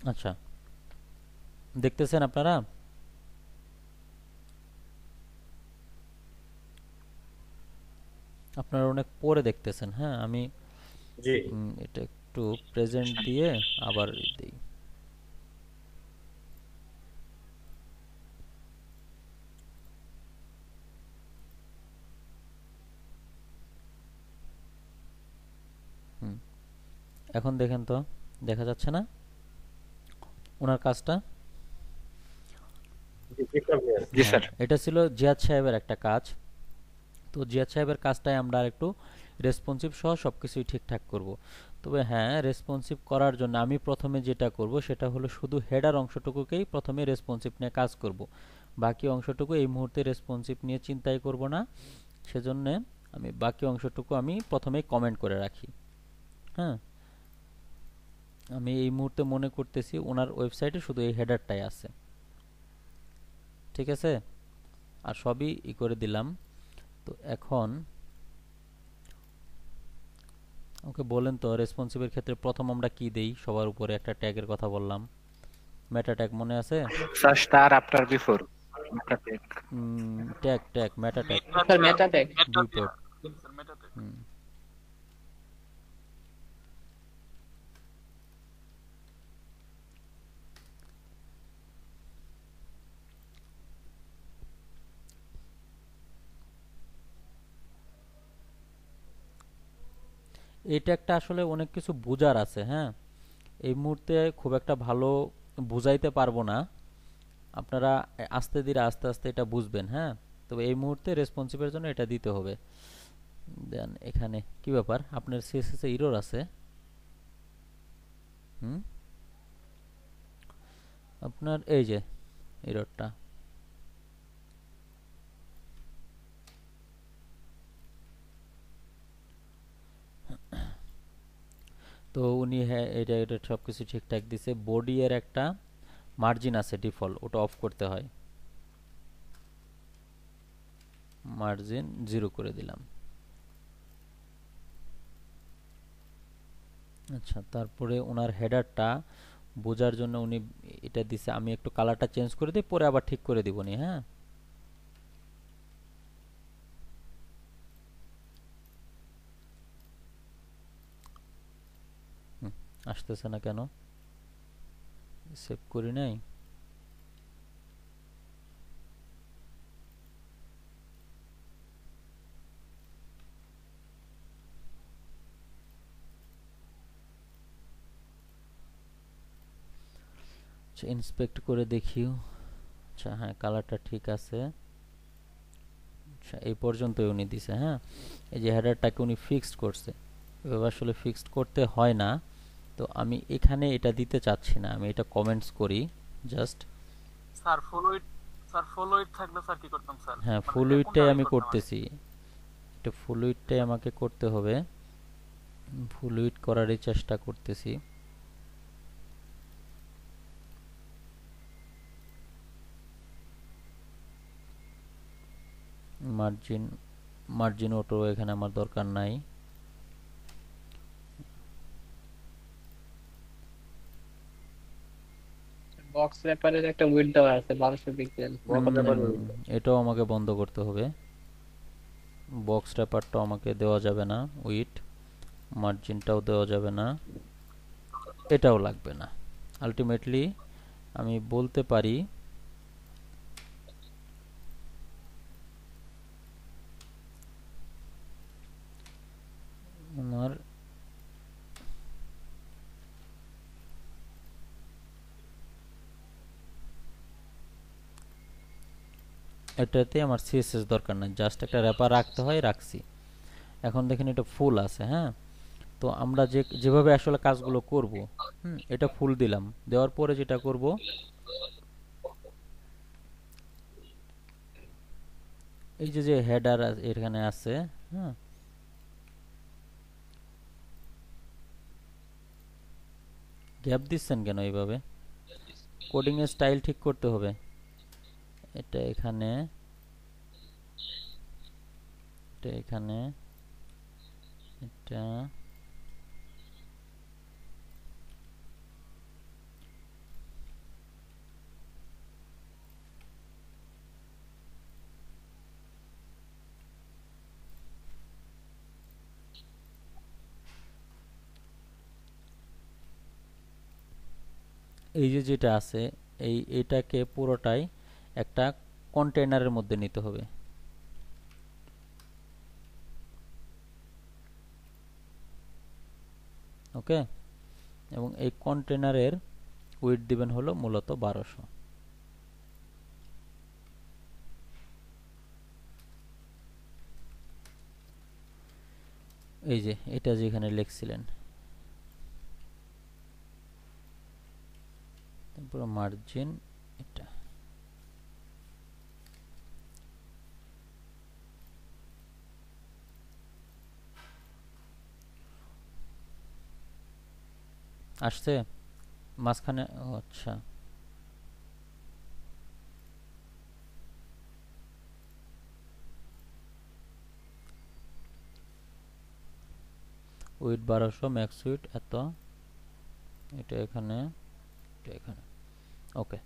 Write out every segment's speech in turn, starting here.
আচ্ছা, দেখতেছেন আপনারা? আপনারা অনেক পরে দেখতেছেন। হ্যাঁ, আমি জি। এটা একটু প্রেজেন্ট দিয়ে আবার দিই। হুম, এখন দেখেন তো, দেখা যাচ্ছে না ওনার কাজটা? জি জি স্যার ভাইয়া। জি হ্যাঁ, স্যার। এটা ছিল জিয়াদ সাহেবের একটা কাজ। তো জিয়াদ সাহেবের কাজটাই আমরা আরেকটু রেসপন্সিভ সহ সবকিছুই ঠিকঠাক করব। তবে হ্যাঁ, রেসপন্সিভ করার জন্য আমি প্রথমে যেটা করব সেটা হলো শুধু হেডার অংশটুকুকেই প্রথমে রেসপন্সিভ নিয়ে কাজ করব। বাকি অংশটুকু এই মুহূর্তে রেসপন্সিভ নিয়ে চিন্তাই করব না। সেজন্য আমি বাকি অংশটুকু আমি প্রথমেই কমেন্ট করে রাখি। হ্যাঁ, আমি এই মুহূর্তে মনে করতেছি ওনার ওয়েবসাইটে শুধু এই হেডারটাই আছে। ঠিক আছে, আর সবই করে দিলাম। তো এখন ওকে বলেন তো, রেসপন্সিভের ক্ষেত্রে প্রথম আমরা কি দেই? সবার উপরে একটা ট্যাগের কথা বললাম, মেটা ট্যাগ, মনে আছে? Sir star after before. Meta tag. Tag tag meta tag. Sir meta tag. Viewport. Sir মেটাতে। হুম, এই ট্যাগটা আসলে অনেক কিছু বোঝার আছে। হ্যাঁ, এই মুহূর্তে খুব একটা ভালো বুঝাইতে পারবো না। আপনারা আস্তে ধীরে আস্তে আস্তে এটা বুঝবেন। হ্যাঁ, তবে এই মুহূর্তে রেসপন্সিভের জন্য এটা দিতে হবে। দেন এখানে কি ব্যাপার, আপনার সিএসএস এ এরর আছে? হুম, আপনার এই যে এররটা। তো উনি, হ্যাঁ, এটা এটা সব কিছু ঠিকঠাক দিছে। বডি এর একটা মার্জিন আছে ডিফল্ট, ওটা অফ করতে হয়। মার্জিন 0 করে দিলাম। আচ্ছা, তারপরে ওনার হেডারটা বোঝার জন্য উনি এটা দিছে, আমি একটু কালারটা চেঞ্জ করে দিই, পরে আবার ঠিক করে দিবনি। হ্যাঁ, হুম, আসতেছে না কেন? সেভ করি নাই। আচ্ছা, ইন্সপেক্ট করে দেখিও। আচ্ছা, হ্যাঁ, কালারটা ঠিক আছে। আচ্ছা, এই পর্যন্তই উনি দিছে। হ্যাঁ, এই যে হেডারটাকে উনি ফিক্সড করছে, এভাবে আসলে ফিক্সড করতে হয় না। তো আমি এখানে এটা দিতে চাচ্ছি না, আমি এটা কমেন্টস করি জাস্ট। স্যার ফলোইট, স্যার ফলোইট থাকলে স্যার কি করতাম স্যার? হ্যাঁ, মানে ফুল কোনটা উইডটাই আগে আমি করতাম আগে? করতেছি। এটা ফুল উইডটাই আমাকে করতে হবে। ফুল উইড করারই চেষ্টা করতেছি। মার্জিন, মার্জিন অটো এখানে আমার দরকার নাই। বক্স র্যাপারের একটা উইড দেওয়া আছে 1200 পিক্সেল। বড় ব্যাপার হয়ে গেল। এটাও আমাকে বন্ধ করতে হবে। বক্স র্যাপারটাও আমাকে দেওয়া যাবে না উইড। মার্জিনটাও দেওয়া যাবে না, এটাও লাগবে না। আলটিমেটলি আমি বলতে পারি আমার এটাতে আমার সিএসএস দরকার নাই, জাস্ট একটা র্যাপার রাখতে হয়, রাখছি। এখন দেখেন এটা ফুল আছে। হ্যাঁ, তো আমরা যেভাবে আসলে কাজগুলো করব, এটা ফুল দিলাম। দেওয়ার পরে যেটা করব, এই যে যে হেডার এখানে আছে, হ্যাঁ, গ্যাপ দিচ্ছেন কেন এইভাবে? কোডিং এর স্টাইল ঠিক করতে হবে। এটা এখানে, এটা এখানে, এটা এই যে যেটা আছে এটাকে পুরোটাই একটা কন্টেইনারের মধ্যে নিতে হবে। ওকে, এবং এই কন্টেইনারের উইডথ দিবেন হলো মূলত 1200। এই যে এটা যেখানে লিখছিলেন, তারপর মার্জিন এটা। আসছে মাঝখানে? ও আচ্ছা, উইথ 1200, ম্যাক্স উইথ এত, এটা এখানে, এটা এখানে। ওকে,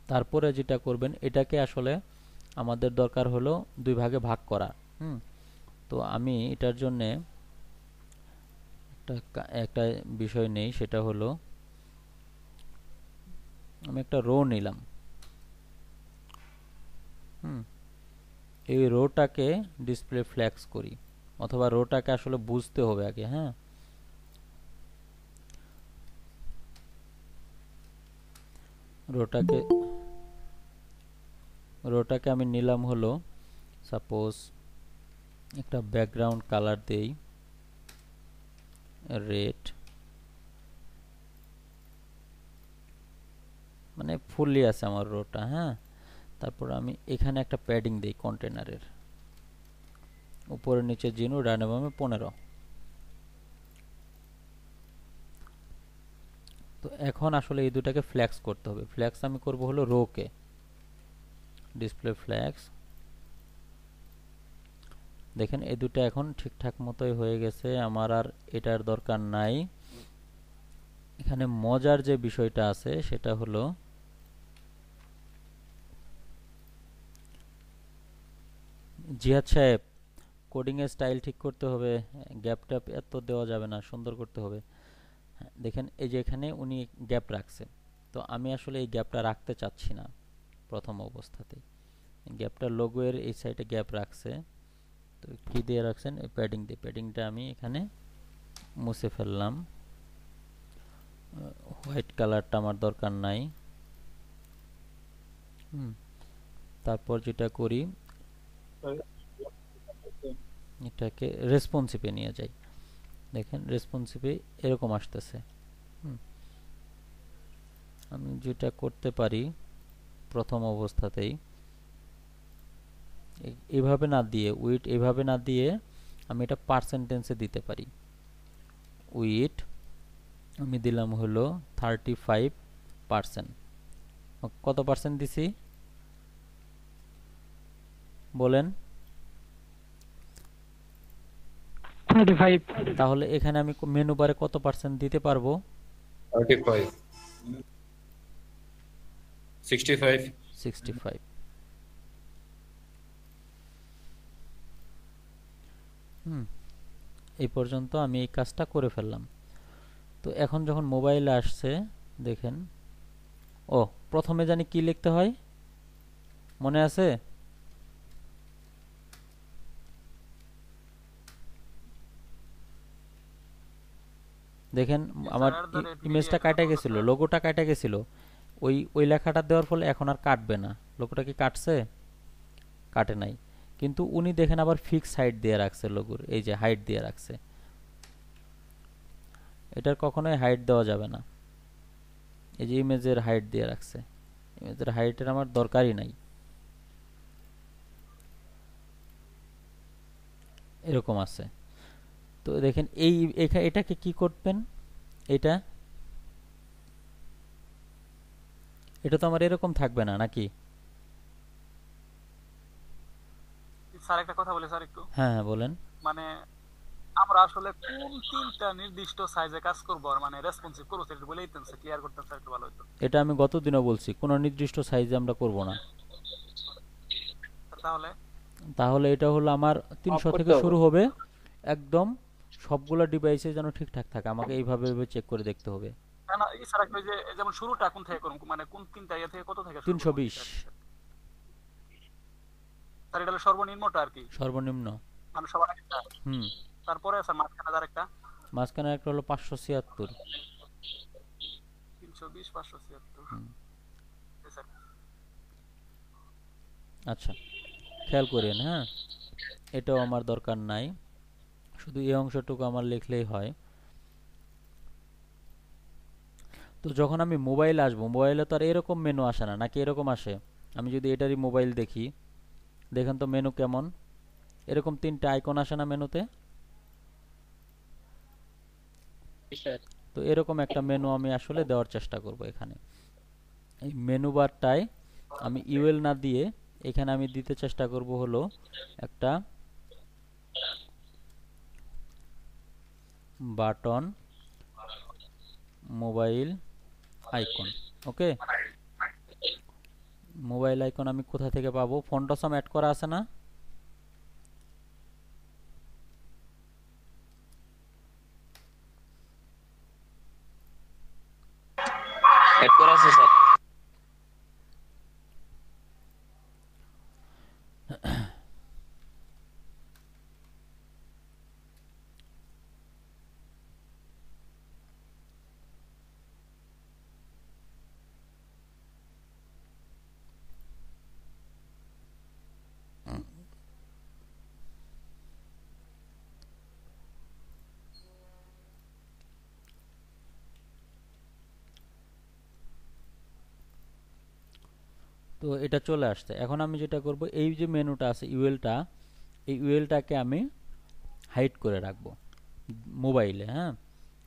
তারপরে যেটা করবেন, এটাকে আসলে আমাদের দরকার হলো 2 ভাগে ভাগ করা। তো আমি এটার জন্যে একটা বিষয় নেই, সেটা হলো আমি একটা রো নিলাম। এই রোটাকে ডিসপ্লে ফ্ল্যাক্স করি, অথবা রোটাকে আসলে বুঝতে হবে আগে। হ্যাঁ, রোটাকে আমি নিলাম হলো, সাপোজ একটা ব্যাকগ্রাউন্ড কালার দেই রেড, মানে ফুললি আছে আমার রোটা। হ্যাঁ, তারপর আমি এখানে একটা প্যাডিং দেই কন্টেনারের, উপরে নিচে জিনু, ডানে বামে 15। তো এখন আসলে এই দুটাকে ফ্ল্যাক্স করতে হবে। ফ্ল্যাক্স আমি করব হলো রোকে, ডিসপ্লে ফ্ল্যাক্স। দেখেন এই দুটো এখন ঠিকঠাক মতোই হয়ে গেছে, আমার আর এটার দরকার নাই। এখানে মজার যে বিষয়টা আছে সেটা হলো জিহাদ সাহেব, কোডিং এর স্টাইল ঠিক করতে হবে, গ্যাপ ট্যাপ এত দেওয়া যাবে না, সুন্দর করতে হবে। দেখেন এই যে এখানে উনি গ্যাপ রাখছে, তো আমি আসলে এই গ্যাপটা রাখতে চাচ্ছি না প্রথম অবস্থাতেই। গ্যাপটা লোগো এর এই সাইডে গ্যাপ রাখছে, তো কি দিয়ে রাখছেন? এই প্যাডিং দিয়ে। প্যাডিংটা আমি এখানে মুছে ফেললাম, হোয়াইট কালারটা আমার দরকার নাই। তারপর যেটা করি, এটাকে রেসপন্সিভে নিয়ে যাই। দেখেন রেসপন্সিভে এরকম আসতেছে। আমি যেটা করতে পারি প্রথম অবস্থাতেই, এভাবে না দিয়ে, উইট এভাবে না দিয়ে আমি এটা পার্সেন্টেন্সে দিতে পারি। উইট আমি দিলাম হলো 35%। কত পার্সেন্ট দিছি বলেন? 35। তাহলে এখানে আমি মেনু বারে কত পার্সেন্ট দিতে পারবো? 35, 65। 65। এই পর্যন্ত আমি এই কাজটা করে ফেললাম। তো এখন যখন মোবাইলে আসছে, দেখেন, ও প্রথমে জানি কি লিখতে হয়, মনে আছে? দেখেন আমার ইমেজটা কাটা গেছিল, লোগোটা কাটা গেছিল, ওই লেখাটা দেওয়ার ফলে এখন আর কাটবে না। লোগোটা কি কাটছে? কাটে নাই। কিন্তু উনি দেখেন আবার ফিক্স হাইট দিয়ে রাখছে লোগোর, এই যে হাইট দিয়ে রাখছে। এটার কখনোই হাইট দেওয়া যাবে না। এই যে ইমেজের হাইট দিয়ে রাখছে, ইমেজের হাইটের আমার দরকারই নাই। এরকম আছে। তো দেখেন এটাকে কি করবেন, এটা তো আমার এরকম থাকবে না নাকি? স্যার একটা কথা বলি স্যার একটু। হ্যাঁ হ্যাঁ বলেন। মানে আমরা আসলে কোন তিনটা নির্দিষ্ট সাইজে কাজ করব, আর মানে রেসপন্সিভ করব সেটা বলেই দিতেন স্যার, ক্লিয়ার করতেন স্যার, একটু ভালো হতো। এটা আমি গতদিনও বলছি, কোনো নির্দিষ্ট সাইজে আমরা করব না। তাহলে এটা হলো আমার 300 থেকে শুরু হবে, একদম সবগুলো ডিভাইসে যেন ঠিকঠাক থাকে, আমাকে এইভাবে চেক করে দেখতে হবে। কেন না এছাড়া কি ওই যে যেমন শুরুটা কোন থেকে করুন, মানে কোন তিনটা ইয়ে থেকে কত থেকে শুরু করব? 320 স্যার এটা হলো সর্বনিম্নটা আর কি, সর্বনিম্ন। মানে সবার আগেরটা। হুম। তারপরে স্যার মাঝখানে আরেকটা মাঝখানে একটা হলো 576। 320 576। হুম। স্যার আচ্ছা, খেয়াল করেন, হ্যাঁ, এটাও আমার দরকার নাই, শুধু এই অংশটুকু আমার লিখলেই হয়। তো যখন আমি মোবাইল আসবো, মোবাইলে তো আর এরকম মেনু আসে না, নাকি এরকম আসে? আমি যদি এটারই মোবাইল দেখি, দেখেন তো মেনু কেমন, এরকম 3টে আইকন আসে না মেনুতে? স্যার তো এরকম একটা মেনু আমি আসলে দেওয়ার চেষ্টা করব এখানে। এই মেনু বারটায় আমি ইউএল না দিয়ে এখানে আমি দিতে চেষ্টা করব হলো একটা বাটন মোবাইল আইকন। ওকে, মোবাইল আইকন আমি কোথা থেকে পাবো? ফন্টসাম অ্যাড করা আছে না? এড করা আছে স্যার। তো এটা চলে আসছে। এখন আমি যেটা করব, এই যে মেনুটা আছে ইউএলটা, এই ইউএলটাকে আমি হাইড করে রাখবো মোবাইলে। হ্যাঁ,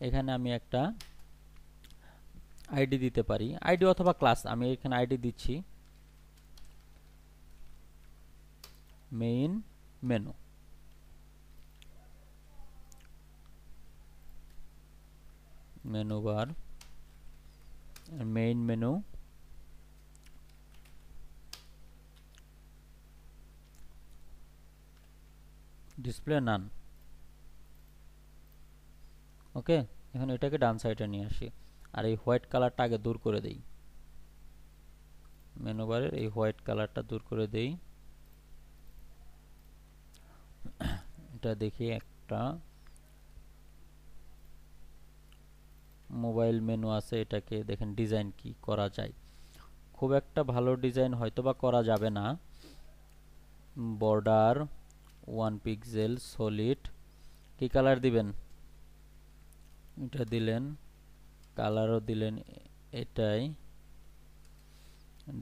এখানে আমি একটা আইডি দিতে পারি, আইডি অথবা ক্লাস। আমি এখানে আইডি দিচ্ছি main menu. Menu bar, main menu, display none. Okay, এখন এটাকে ডান সাইডে নিয়ে আসি, আর এই হোয়াইট কালারটা আগে দূর করে দেই। মেনু বারের এই হোয়াইট কালারটা দূর করে দেই। এটা দেখি একটা মোবাইল মেনু আছে, এটাকে দেখেন ডিজাইন কি করা যায়। খুব একটা ভালো ডিজাইন হয়তো বা করা যাবে না। বর্ডার 1 পিক্সেল সলিড, কি কালার দিবেন? এটা দিলেন, কালারও দিলেন এটাই।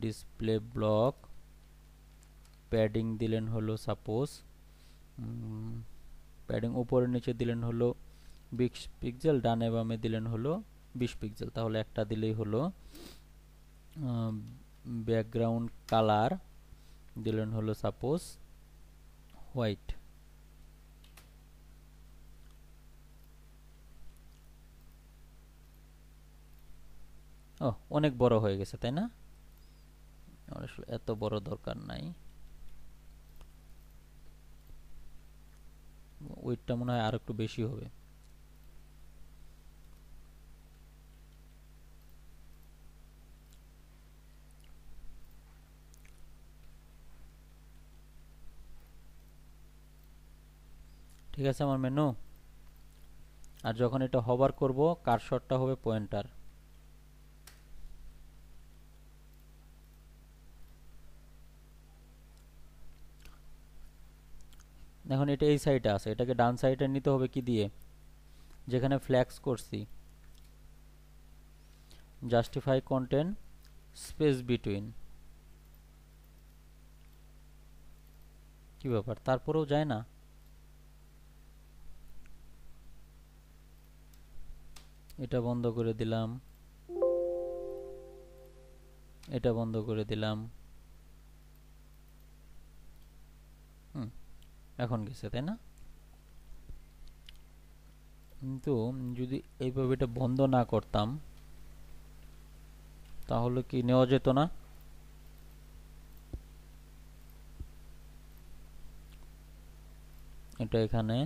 ডিসপ্লে ব্লক, প্যাডিং দিলেন হলো সাপোজ, প্যাডিং উপরে নিচে দিলেন হলো 20 পিক্সেল, ডানে বামে দিলেন হলো 20 পিক্সেল, তাহলে একটা দিলেই হলো। ব্যাকগ্রাউন্ড কালার দিলেন হলো সাপোজ হোয়াইট। ও, অনেক বড় হয়ে গেছে তাই না? আসলে এত বড় দরকার নাই, ওয়েটটা মনে হয় আর একটু বেশি হবে। ঠিক আছে আমার মেনু। আর যখন এটা হভার করব, কার্সরটা হবে পয়েন্টার। এখন এটা এই সাইডে আছে, এটাকে ডান সাইডে নিতে হবে কি দিয়ে? যেখানে ফ্ল্যাক্স করছি, জাস্টিফাই কন্টেন্ট স্পেস বিটুইন। কি ব্যাপার, তারপরেও যায় না? এটা বন্ধ করে দিলাম, এটা বন্ধ করে দিলাম। এখন গেছে তাই না? কিন্তু যদি এইভাবে এটা বন্ধ না করতাম, তাহলে কি নেওয়া যেত না? এটা এখানে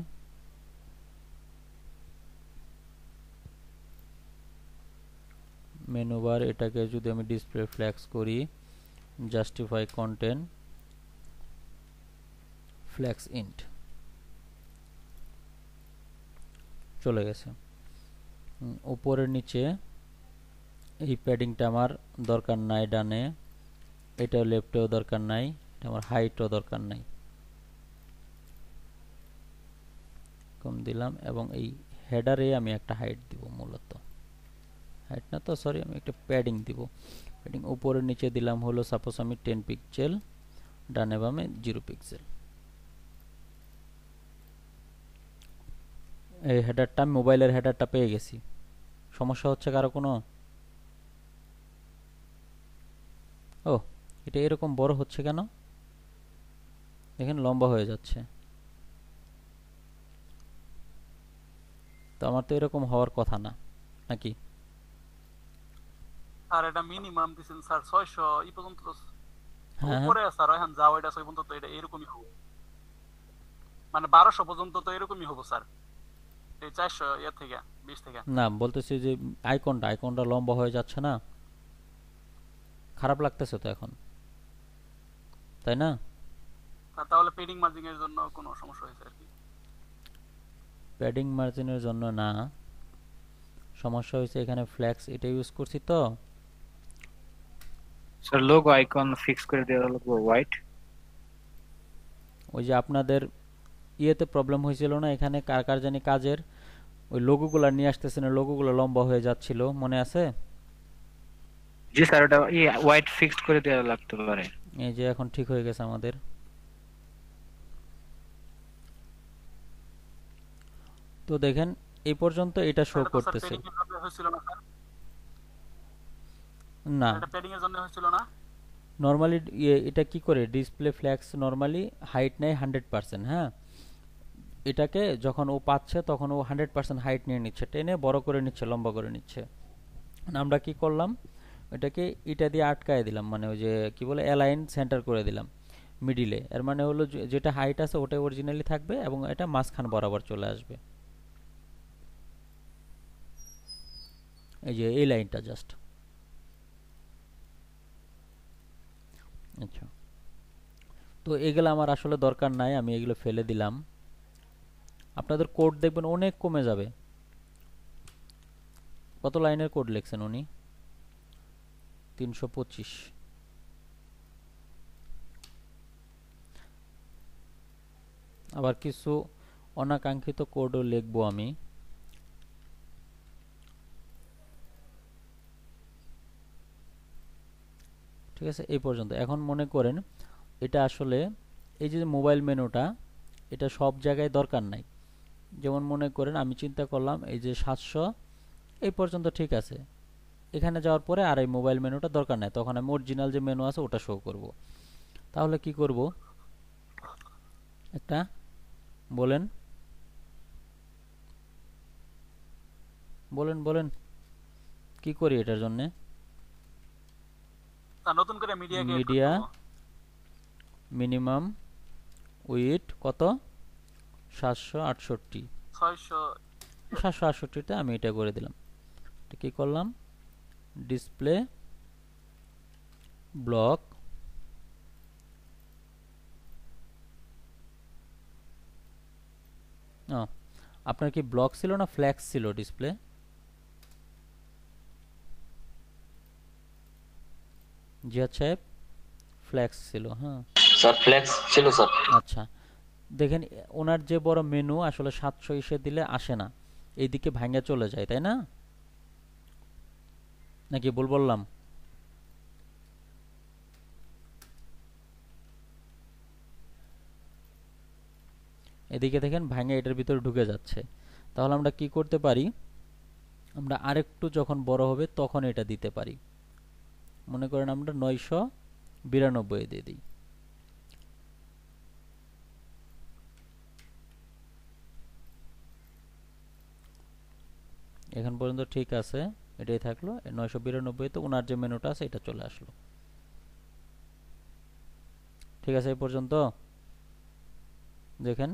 মেনু বার, এটাকে যদি আমি ডিসপ্লে ফ্ল্যাক্স করি, জাস্টিফাই কন্টেন্ট ফ্ল্যাক্স ইন্ট, চলে গেছে। উপরের নিচে এই প্যাডিংটা আমার দরকার নাই, ডানে এটাও লেফটেও দরকার নাই, এটা আমার হাইটও দরকার নাই, কম দিলাম। এবং এই হেডারে আমি একটা হাইট দিব, মূলত হাইট না তো সরি, আমি একটা প্যাডিং দিব। প্যাডিং উপরের নিচে দিলাম হলো সাপোজ আমি 10 পিক্সেল, ডানে বামে 0 পিক্সেল। এই হেডারটা, মোবাইলের হেডারটা পেয়ে গেছি। সমস্যা হচ্ছে কারো কোনো? ও, এটা এরকম বড় হচ্ছে কেন দেখেন, লম্বা হয়ে যাচ্ছে। তো আমার তো এরকম হওয়ার কথা না, নাকি? স্যার এটা মিনিমাম দিছেন স্যার 600 এই পর্যন্ত তো হ্যাঁ উপরে স্যার এখন যাও এটা 6 পর্যন্ত, তো এটা এরকমই হবে, মানে 1200 পর্যন্ত তো এরকমই হবে স্যার, এই 400 এর থেকে 20 থেকে। না, বলতেছি যে আইকনটা লম্বা হয়ে যাচ্ছে না, খারাপ লাগতেছে তো এখন, তাই না? তাহলে পেডিং মার্জিং এর জন্য কোনো সমস্যা হয়েছে আর কি? প্যাডিং মার্জিনের জন্য না, সমস্যা হয়েছে এখানে ফ্ল্যাক্স এটা ইউজ করছি তো। স্যার লোগো আইকন ফিক্স করে দেওয়া লাগবে হোয়াইট। ওই যে আপনাদের ইয়েতে প্রবলেম হয়েছিল না, এখানে কার কার জানি কাজের ওই লোগোগুলো নিয়ে আসতেছে না, লোগোগুলো লম্বা হয়ে যাচ্ছিল, মনে আছে? জি স্যার, ওটা হোয়াইট ফিক্সড করে দেওয়া লাগতে পারে। এই যে এখন ঠিক হয়ে গেছে আমাদের। তো দেখেন এই পর্যন্ত এটা শো এটা তো স্যার করতেছে পেডিং এর জন্য হয়েছিল না স্যার? না। এটা পেডিং এর জন্য হয়েছিল না? নরমালি এটা কি করে ডিসপ্লে ফ্ল্যাক্স নরমালি হাইট নেয় 100%। হ্যাঁ, এটাকে যখন ও পাচ্ছে তখন ও 100% হাইট নিয়ে নিচ্ছে, টেনে বড় করে নিচ্ছে, লম্বা করে নিচ্ছে। আমরা কি করলাম, এটাকে এটা দিয়ে আটকায় দিলাম, মানে ওই যে কি বলে অ্যালাইন সেন্টার করে দিলাম মিডিলে। এর মানে হলো যেটা হাইট আছে ওটাই অরিজিনালি থাকবে এবং এটা মাঝখান বরাবর চলে আসবে। এই যে এই লাইনটা জাস্ট। আচ্ছা, তো এগুলো আমার আসলে দরকার নাই, আমি এগুলো ফেলে দিলাম। আপনাদের কোড দেখবেন অনেক কমে যাবে। কত লাইনের কোড লিখছেন উনি? 325। আবার কিছু অনাকাঙ্ক্ষিত কোডও লিখবো আমি। ঠিক আছে, এই পর্যন্ত। এখন মনে করেন এটা আসলে এই যে মোবাইল মেনুটা, এটা সব জায়গায় দরকার নাই। যেমন মনে করেন আমি চিন্তা করলাম এই যে 700 এই পর্যন্ত ঠিক আছে, এখানে যাওয়ার পরে আর এই মোবাইল মেনুটা দরকার নাই, তখন আমি অরিজিনাল যে মেনু আছে ওটা শো করব। তাহলে কি করব, একটা বলেন বলেন বলেন কি করি এটার জন্য? স্যার নতুন করে মিডিয়া ক্রিয়েট করতে মিডিয়া হবে। মিনিমাম উইথ কত? 768। 600 768তে আমি এটা করে দিলাম। এটা কি করলাম, ডিসপ্লে ব্লক আপনার কি ব্লক ছিল না ফ্ল্যাক্স ছিল ডিসপ্লে? জিয়াদ সাহেব, ফ্ল্যাক্স ছিল। হ্যাঁ স্যার ফ্লেক্স ছিল স্যার। আচ্ছা, দেখেন ওনার যে বড় মেনু আসলে 700 ইসে দিলে আসে না, এইদিকে ভাঙা চলে যায়, তাই না? নাকি ভুল বললাম? এদিকে দেখেন ভাঙা এটার ভিতরে ঢুকে যাচ্ছে। তাহলে আমরা কি করতে পারি, আমরা আরেকটু যখন বড় হবে তখন এটা দিতে পারি। মনে করেন আমরা 992 দিয়ে দিই। এখন পর্যন্ত ঠিক আছে, এটাই থাকলো। 992 তে ওনার যে মেনুটা আছে এটা চলে আসলো। ঠিক আছে, এই পর্যন্ত। দেখেন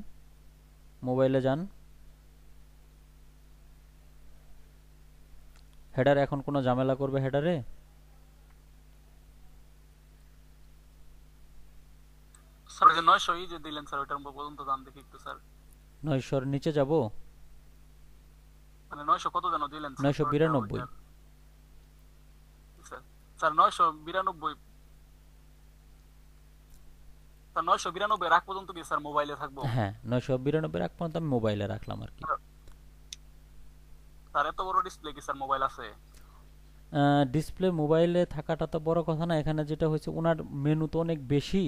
মোবাইলে যান, হেডার এখন কোনো ঝামেলা করবে হেডারে? স্যার যে 900 যে দিলেন স্যার ওটার পর্যন্ত দাম দেখি একটু স্যার। 900-র নিচে যাব? মানে 900 কত যেন দিলেন স্যার? 992। স্যার স্যার 992 স্যার 992 রাখ পর্যন্ত কি স্যার মোবাইলে থাকবো? হ্যাঁ, 992 রাখ পর্যন্ত আমি মোবাইলে রাখলাম আর কি। স্যার এত বড় ডিসপ্লে কি স্যার মোবাইল আছে? ডিসপ্লে মোবাইলে থাকাটা তো বড় কথা না, এখানে যেটা হয়েছে ওনার মেনু তো অনেক বেশি,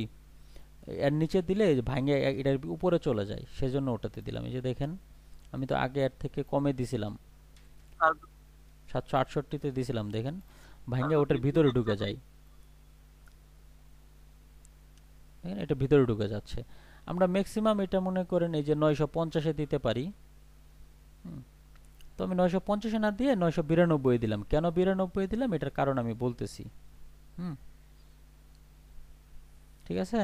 এর নিচে দিলে ভাঙে এটার উপরে চলে যায়, সেজন্য ওটাতে দিলাম। এই যে দেখেন আমি তো আগে এর থেকে কমে দিছিলাম, আর 768-তে দিছিলাম, দেখেন ভাঙে ওটার ভিতরে ঢুকে যায়, দেখেন এটা ভিতরে ঢুকে যাচ্ছে। আমরা ম্যাক্সিমাম এটা মনে করেন এই যে 950-এ দিতে পারি। তো আমি 950-এ না দিয়ে 992 দিলাম। কেন 92 দিলাম এটার কারণ আমি বলতেছি। ঠিক আছে?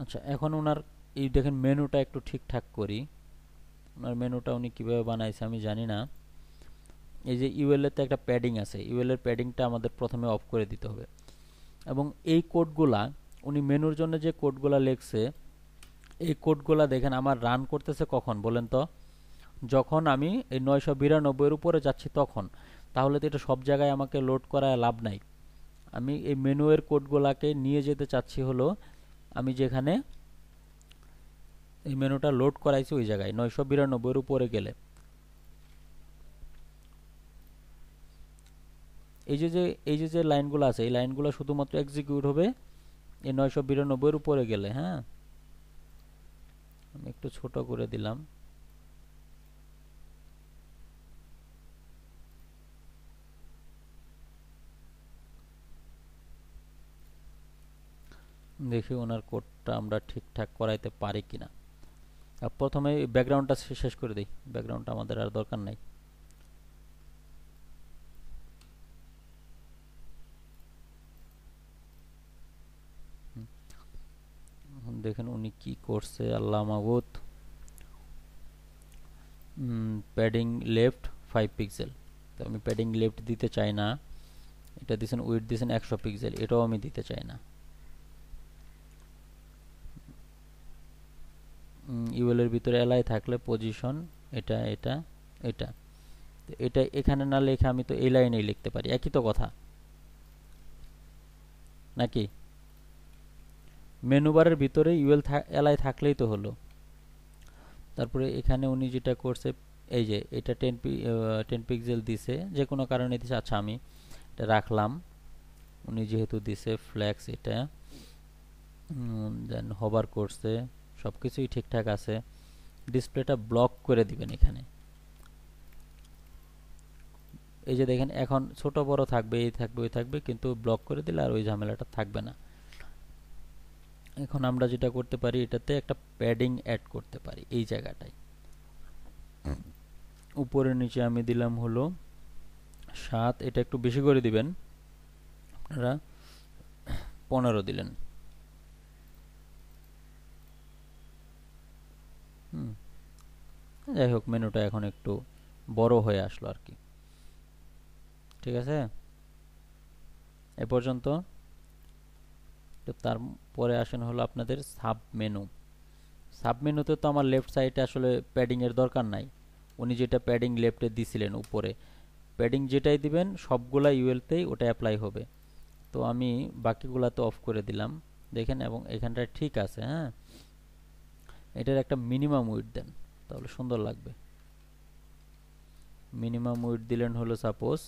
আচ্ছা, এখন ওনার এই দেখেন মেনুটা একটু ঠিকঠাক করি। ওনার মেনুটা উনি কিভাবে বানাইছে আমি জানি না। এই যে ইউএল এর তে একটা প্যাডিং আছে, ইউএল এর প্যাডিংটা আমাদের প্রথমে অফ করে দিতে হবে। এবং এই কোডগুলা উনি মেনুর জন্য যে কোডগুলা লিখছে, এই কোডগুলা দেখেন আমার রান করতেছে কখন বলেন তো? যখন আমি এই 992 এর উপরে যাচ্ছি তখন। তাহলে তো এটা সব জায়গায় আমাকে লোড করায় লাভ নাই। আমি এই মেনু এর কোডগুলাকে নিয়ে যেতে চাচ্ছি হলো আমি যেখানে এই মেনুটা লোড করাইছি ওই জায়গায় 992 এর উপরে গেলে। এই যে লাইনগুলো আছে, এই লাইনগুলো শুধুমাত্র এক্সিকিউট হবে এই 992 এর উপরে গেলে। হ্যাঁ, আমি একটু ছোট করে দিলাম। দেখি ওনার কোডটা আমরা ঠিকঠাক করাইতে পারি কিনা। প্রথমে ব্যাকগ্রাউন্ডটা শেষ করে দিই, ব্যাকগ্রাউন্ডটা আমাদের আর দরকার নাই। দেখেন উনি কি করছে, আল্লাহ মাহবুদ। প্যাডিং লেফট 5 পিক্সেল, তো আমি প্যাডিং লেফট দিতে চাই না। এটা দিছেন উইডথ দিছেন 100 পিক্সেল, এটাও আমি দিতে চাই না। ইউএল এর ভিতরে এলাই থাকলে পজিশন এটা এটা এটা, এটা এখানে না লেখা আমি তো এই লাইনেই লিখতে পারি, একই তো কথা নাকি? মেনু বারের ভিতরে ইউএল এলাই থাকলেই তো হলো। তারপরে এখানে উনি যেটা করছে এই যে এটা 10 পিক্সেল দিছে, যে কোনো কারণে দিছে। আচ্ছা আমি এটা রাখলাম, উনি যেহেতু দিছে ফ্ল্যাক্স এটা দেন হভার করছে, সবকিছুই ঠিকঠাক আছে। ডিসপ্লেটা ব্লক করে দিবেন এখানে। এই যে দেখেন এখন ছোট বড় থাকবে, এই থাকবে ওই থাকবে, কিন্তু ব্লক করে দিলে আর ওই ঝামেলাটা থাকবে না। এখন আমরা যেটা করতে পারি এটাতে একটা প্যাডিং অ্যাড করতে পারি এই জায়গাটায়। উপরে নিচে আমি দিলাম হলো 7, এটা একটু বেশি করে দিবেন আপনারা, 15 দিলেন। যাই হোক মেনুটা এখন একটু বড় হয়ে আসলো আর কি। ঠিক আছে, এ পর্যন্ত। তো তারপরে আসেন হলো আপনাদের সাব মেনু। সাব মেনুতে তো আমার লেফট সাইডে আসলে প্যাডিং এর দরকার নাই। উনি যেটা প্যাডিং লেফটে দিছিলেন উপরে, প্যাডিং যেটাই দিবেন সবগুলা ইউএলতেই ওটা অ্যাপ্লাই হবে। তো আমি বাকিগুলা তো অফ করে দিলাম দেখেন, এবং এখানটা ঠিক আছে। হ্যাঁ, এটার একটা মিনিমাম উইডথ দেন, তাহলে সুন্দর লাগবে। মিনিমাম উইডথ দিলেন হলো সাপোজ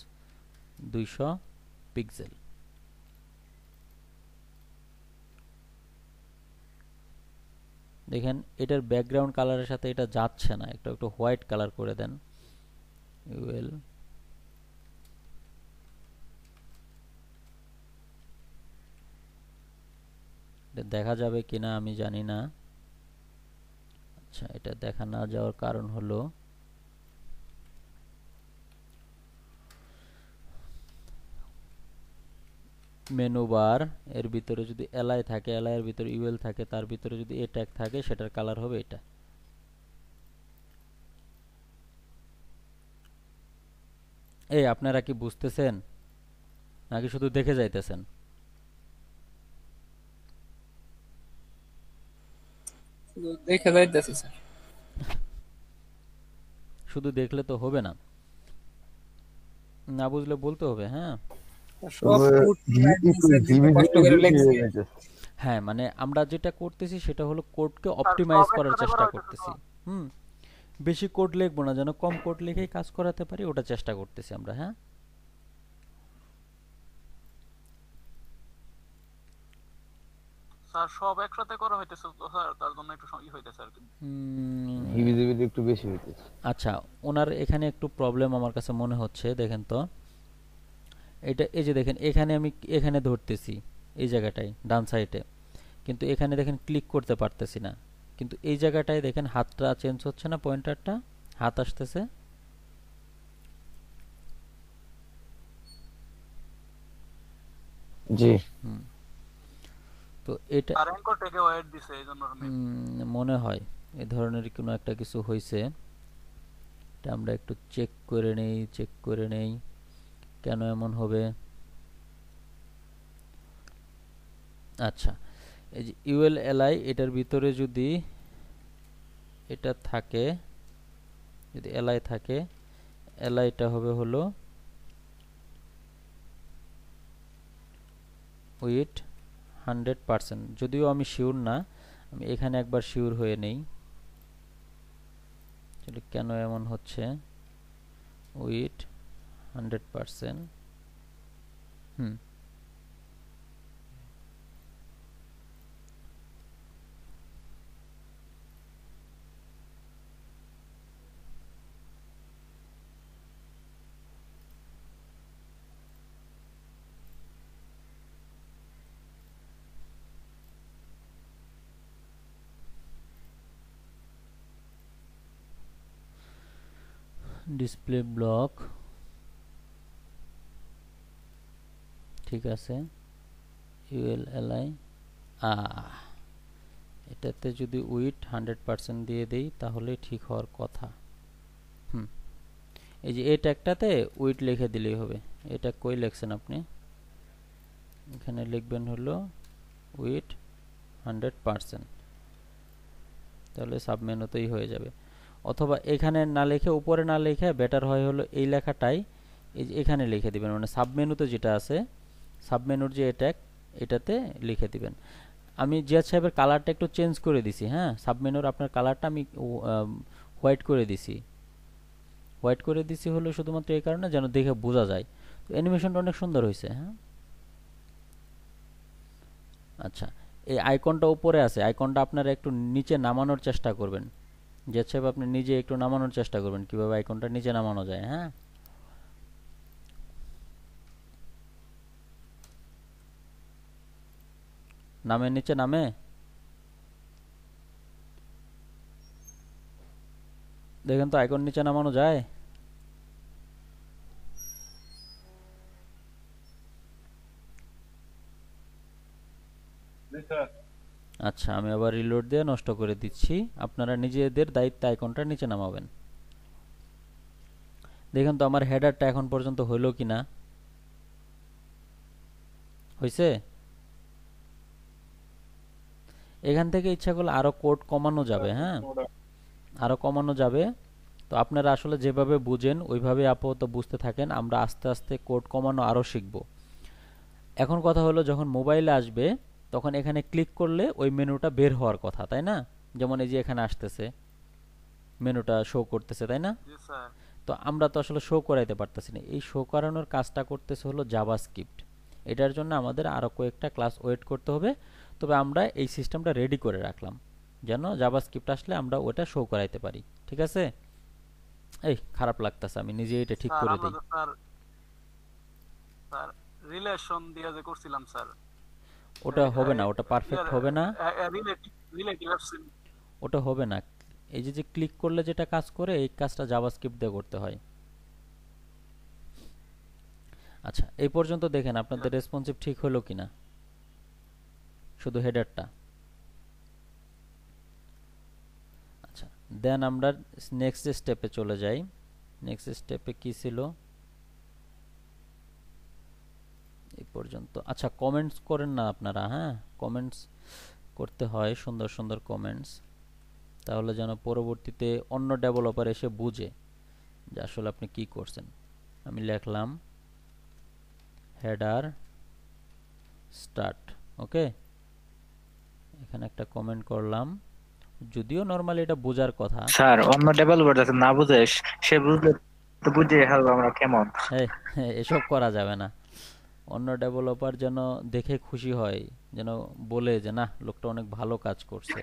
200 পিক্সেল। দেখেন এটার ব্যাকগ্রাউন্ড কালারের সাথে এটা যাচ্ছে না, একটু একটু হোয়াইট কালার করে দেন। ইউএল দেখা যাবে কিনা আমি জানি না। আচ্ছা, এটা দেখা না যাওয়ার কারণ হলো মেনু বার এর ভিতরে যদি এলআই থাকে, এলআই এর ভিতরে ইউএল থাকে, তার ভিতরে যদি এ ট্যাগ থাকে, সেটার কালার হবে এটা। এই আপনারা কি বুঝতেছেন নাকি শুধু দেখে যাইতেছেন? শুধু দেখে যাইতেছি স্যার। শুধু দেখলে তো হবে না, না বুঝলে বলতে হবে। হ্যাঁ সব কোড কষ্ট করে লিখছি। হ্যাঁ, মানে আমরা যেটা করতেছি সেটা হলো কোডকে স্যার অপটিমাইজ সব করার একসাথে চেষ্টা করা হইতেছে করতেছি। তো? হুম, বেশি কোড লিখবো না, যেন কম কোড লিখেই কাজ করাতে পারি, ওটা চেষ্টা করতেছি আমরা। হ্যাঁ স্যার সব একসাথে করা হইতেছে তো স্যার, তার জন্য একটু ই হইতেছে আর কি। হিবিজিবিজি একটু বেশি হইতেছে। আচ্ছা, ওনার এখানে একটু প্রবলেম আমার কাছে মনে হচ্ছে। দেখেন তো, এটা এই যে দেখেন, এখানে আমি এখানে ধরতেছি এই জায়গাটায় ডান সাইডে, কিন্তু এখানে দেখেন ক্লিক করতে পারতেছি না। কিন্তু এই জায়গাটায় দেখেন হাতটা চেঞ্জ হচ্ছে না, পয়েন্টারটা হাত আসতেছে। জি হুম, তো এটা আর অ্যাঙ্কর থেকে ওয়েট দিছে এইজন্য মনে হয় এই ধরনের কোনো একটা কিছু হয়েছে। এটা আমরা একটু চেক করে নেই কেন এমন হবে। আচ্ছা, এই যে ইউএল এলআই, এটার ভিতরে যদি এটা থাকে, যদি এলআই থাকে, এলআইটা হবে হলো উইথ 100%। যদিও আমি শিওর না, আমি এখানে একবার শিওর হয়ে নেই কেন এমন হচ্ছে। উইথ 100%। হুম, ডিসপ্লে ব্লক ঠিক আছে। ইউএল এলআই এটাতে যদি উইথ 100% দিয়ে দেই তাহলে ঠিক হওয়ার কথা। হুম, এই যে এই ট্যাগটাতে উইথ লিখে দিলেই হবে। এটা কই লিখছেন আপনি? এখানে লিখবেন হলো উইথ 100%, তাহলে সাবমেনুতেই হয়ে যাবে। অথবা এখানে না লিখে, উপরে না লিখে বেটার হয় হলো এই লেখাটাই এই যে এখানে লিখে দিবেন, মানে সাবমেনুতে যেটা আছে, সাবমেনুর যে ট্যাগ, এটাতে লিখে দিবেন। আমি জিয়াদ সাহেবের কালারটা একটু চেঞ্জ করে দিছি। হ্যাঁ, সাবমেনুর আপনার কালারটা আমি হোয়াইট করে দিছি। হোয়াইট করে দিছি হলো শুধুমাত্র এই কারণে যেন দেখে বোঝা যায়। তো অ্যানিমেশনটা অনেক সুন্দর হয়েছে। হ্যাঁ, আচ্ছা, এই আইকনটা উপরে আছে, আইকনটা আপনারা একটু নিচে নামানোর চেষ্টা করবেন। জিয়াদ সাহেব আপনি নিজে একটু নামানোর চেষ্টা করবেন কিভাবে আইকনটা নিচে নামানো যায়। হ্যাঁ, নামে, নিচে নামে। দেখেন তো আইকন নিচে নামানো যায়? আচ্ছা, আমি আবার রিলোড দিয়ে নষ্ট করে দিচ্ছি। আপনারা নিজেদের দায়িত্বে আইকনটা নিচে নামাবেন। দেখেন তো আমার হেডারটা এখন পর্যন্ত হইলো কিনা। হইছে? এখান থেকে ইচ্ছা করলে আরো কোড কমানো যাবে। হ্যাঁ, আরো কমানো যাবে। তো আপনারা আসলে যেভাবে বুঝেন ওইভাবে আপাতত বুঝতে থাকেন, আমরা আস্তে আস্তে কোড কমানো আরো শিখব। এখন কথা হলো, যখন মোবাইলে আসবে তখন এখানে ক্লিক করলে ওই মেনুটা বের হওয়ার কথা, তাই না? যেমন এই যে এখানে আসতেছে, মেনুটা শো করতেছে, তাই না? জি স্যার। তো আমরা তো আসলে শো করাইতে পারতেছি না। এই শো করানোর কাজটা করতেছে হলো জাভাস্ক্রিপ্ট। এটার জন্য আমাদের আরো কয়েকটা ক্লাস ওয়েট করতে হবে। তবে আমরা এই সিস্টেমটা রেডি করে রাখলাম যেন জাভাস্ক্রিপ্ট আসলে আমরা ওটা শো করাইতে পারি। ঠিক আছে? এই খারাপ লাগতেছে, আমি নিজে এটা ঠিক স্যার করে আমরা দিই। তো স্যার স্যার রিলেশন দিয়ে যে করছিলাম স্যার, ওটা হবে না, ওটা পারফেক্ট হবে না, রিলেটিভ রিলেটিভ ওটা হবে না। এই যে যে ক্লিক করলে যেটা কাজ করে, এই কাজটা জাভাস্ক্রিপ্ট দিয়ে করতে হয়। আচ্ছা, এই পর্যন্ত দেখেন আপনাদের রেসপন্সিভ ঠিক হলো কিনা, শুধু হেডারটা। আচ্ছা, দেন আমরা নেক্সট স্টেপে চলে যাই। নেক্সট স্টেপে কি ছিল এই পর্যন্ত? আচ্ছা, কমেন্টস করেন না আপনারা, হ্যাঁ কমেন্টস করতে হয়, সুন্দর সুন্দর কমেন্টস, তাহলে যেন পরবর্তীতে অন্য ডেভেলপার এসে বুঝে যে আসলে আপনি কি করছেন। আমি লিখলাম হেডার স্টার্ট, ওকে, এখানে একটা কমেন্ট করলাম, যদিও নরমালি এটা বোঝার কথা। স্যার অন্য ডেভেলপার যাতে না বুঝে সে বুঝলে তো বুঝে হালকা আমরা কেমন। এই, এসব করা যাবে না। অন্য ডেভেলপার যেন দেখে খুশি হয়, যেন বলে যে না লোকটা অনেক ভালো কাজ করছে,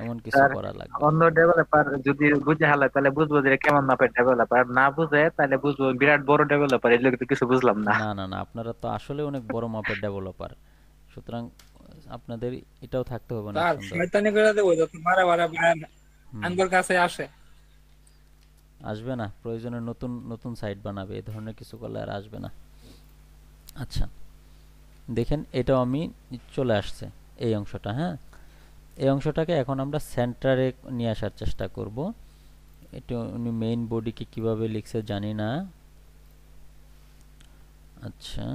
এমন কিছু স্যার করা লাগবে। অন্য ডেভেলপার যদি বুঝে হালে তাহলে বুঝবো যে কেমন মাপের ডেভেলপার, না বুঝে তাহলে বুঝবো বিরাট বড় ডেভেলপার, এগুলো তো কিছু বুঝলাম না। না না না, আপনারা তো আসলে অনেক বড় মাপের ডেভেলপার, সুতরাং আপনাদের এটাও থাকতে হবে না স্যার সুন্দর। শয়তানি করে দেবো যত বারে বারে হুম, আঙ্গুর কাছে আসে। আসবে না, প্রয়োজনে নতুন নতুন সাইট বানাবে, এই ধরনের কিছু করলে আর আসবে না। আচ্ছা, দেখেন এটাও আমি চলে আসছে এই অংশটা, হ্যাঁ এই অংশটাকে এখন আমরা সেন্টারে নিয়ে আসার চেষ্টা করব। এটা উনি মেইন বডিকে কিভাবে লিখছে জানি না। আচ্ছা,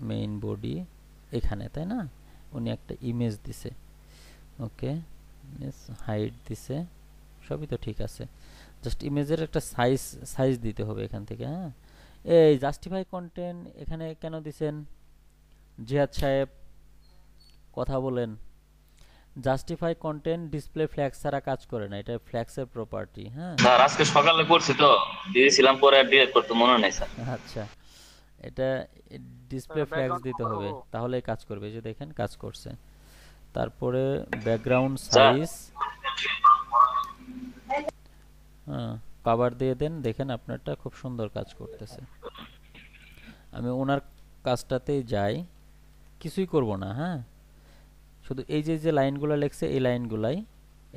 মেইন বডি এখানে, তাই না? উনি একটা ইমেজ দিছে, ওকে, ইমেজ হাইট দিছে, সবই তো ঠিক আছে, জাস্ট ইমেজের একটা সাইজ দিতে হবে এখান থেকে। হ্যাঁ, এই জাস্টিফাই কন্টেন্ট এখানে কেন দিছেন জিহাদ সাহেব? কথা বলেন। জাস্টিফাই কন্টেন্ট ডিসপ্লে ফ্ল্যাক্স ছাড়া কাজ করে না, এটা ফ্ল্যাক্সের প্রপার্টি। হ্যাঁ, স্যার আজকে সকালে করছি তো, দিয়েছিলাম, পরে আর ডিলিট করতে মনে নাই স্যার। আচ্ছা, এটা ডিসপ্লে ফ্ল্যাক্স দিতে হবে, তাহলে কাজ করবে। এই যে দেখেন কাজ করছে। তারপরে ব্যাকগ্রাউন্ড স্যার সাইজ, হ্যাঁ কভার দিয়ে দেন, দেখেন আপনারটা খুব সুন্দর কাজ করতেছে। আমি ওনার কাজটাতেই যাই, কিছুই করব না। হ্যাঁ, শুধু এই যে যে লাইনগুলো লেখছে এই লাইনগুলাই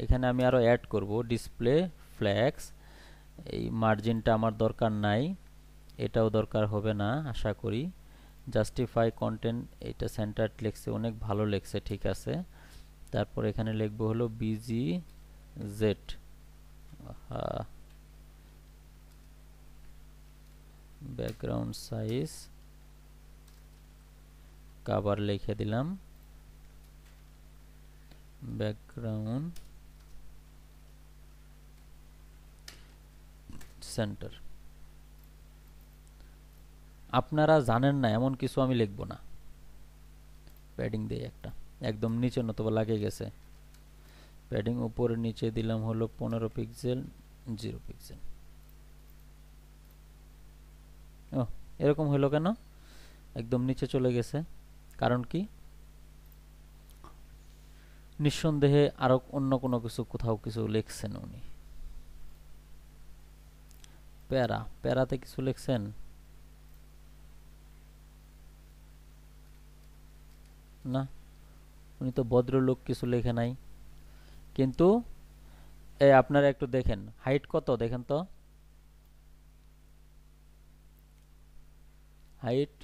এখানে আমি আরো অ্যাড করব। ডিসপ্লে ফ্ল্যাক্স, এই মার্জিনটা আমার দরকার নাই, এটাও দরকার হবে না আশা করি। জাস্টিফাই কন্টেন্ট, এটা সেন্টার লেখছে, অনেক ভালো লেখছে, ঠিক আছে। তারপর এখানে লিখবো হলো busy Z, background size, cover লিখে দিলাম, ব্যাকগ্রাউন্ড সেন্টার। আপনারা জানেন না এমন কিছু আমি লিখব না, প্যাডিং দিয়ে একটা একদম নিচে, নতুবা লাগে গেছে। প্যাডিং উপরে নিচে দিলাম হলো 15 পিক্সেল, 0 পিক্সেল। ও, এরকম হলো কেন? একদম নিচে চলে গেছে, কারণ কি? নিঃসন্দেহে আরো অন্য কোনো কিছু কোথাও কিছু লিখছেন উনি। প্যারাতে কিছু লিখছেন? না, উনি তো ভদ্রলোক, কিছু লেখে নাই। কিন্তু আপনারা একটু দেখেন হাইট কত, দেখেন তো হাইট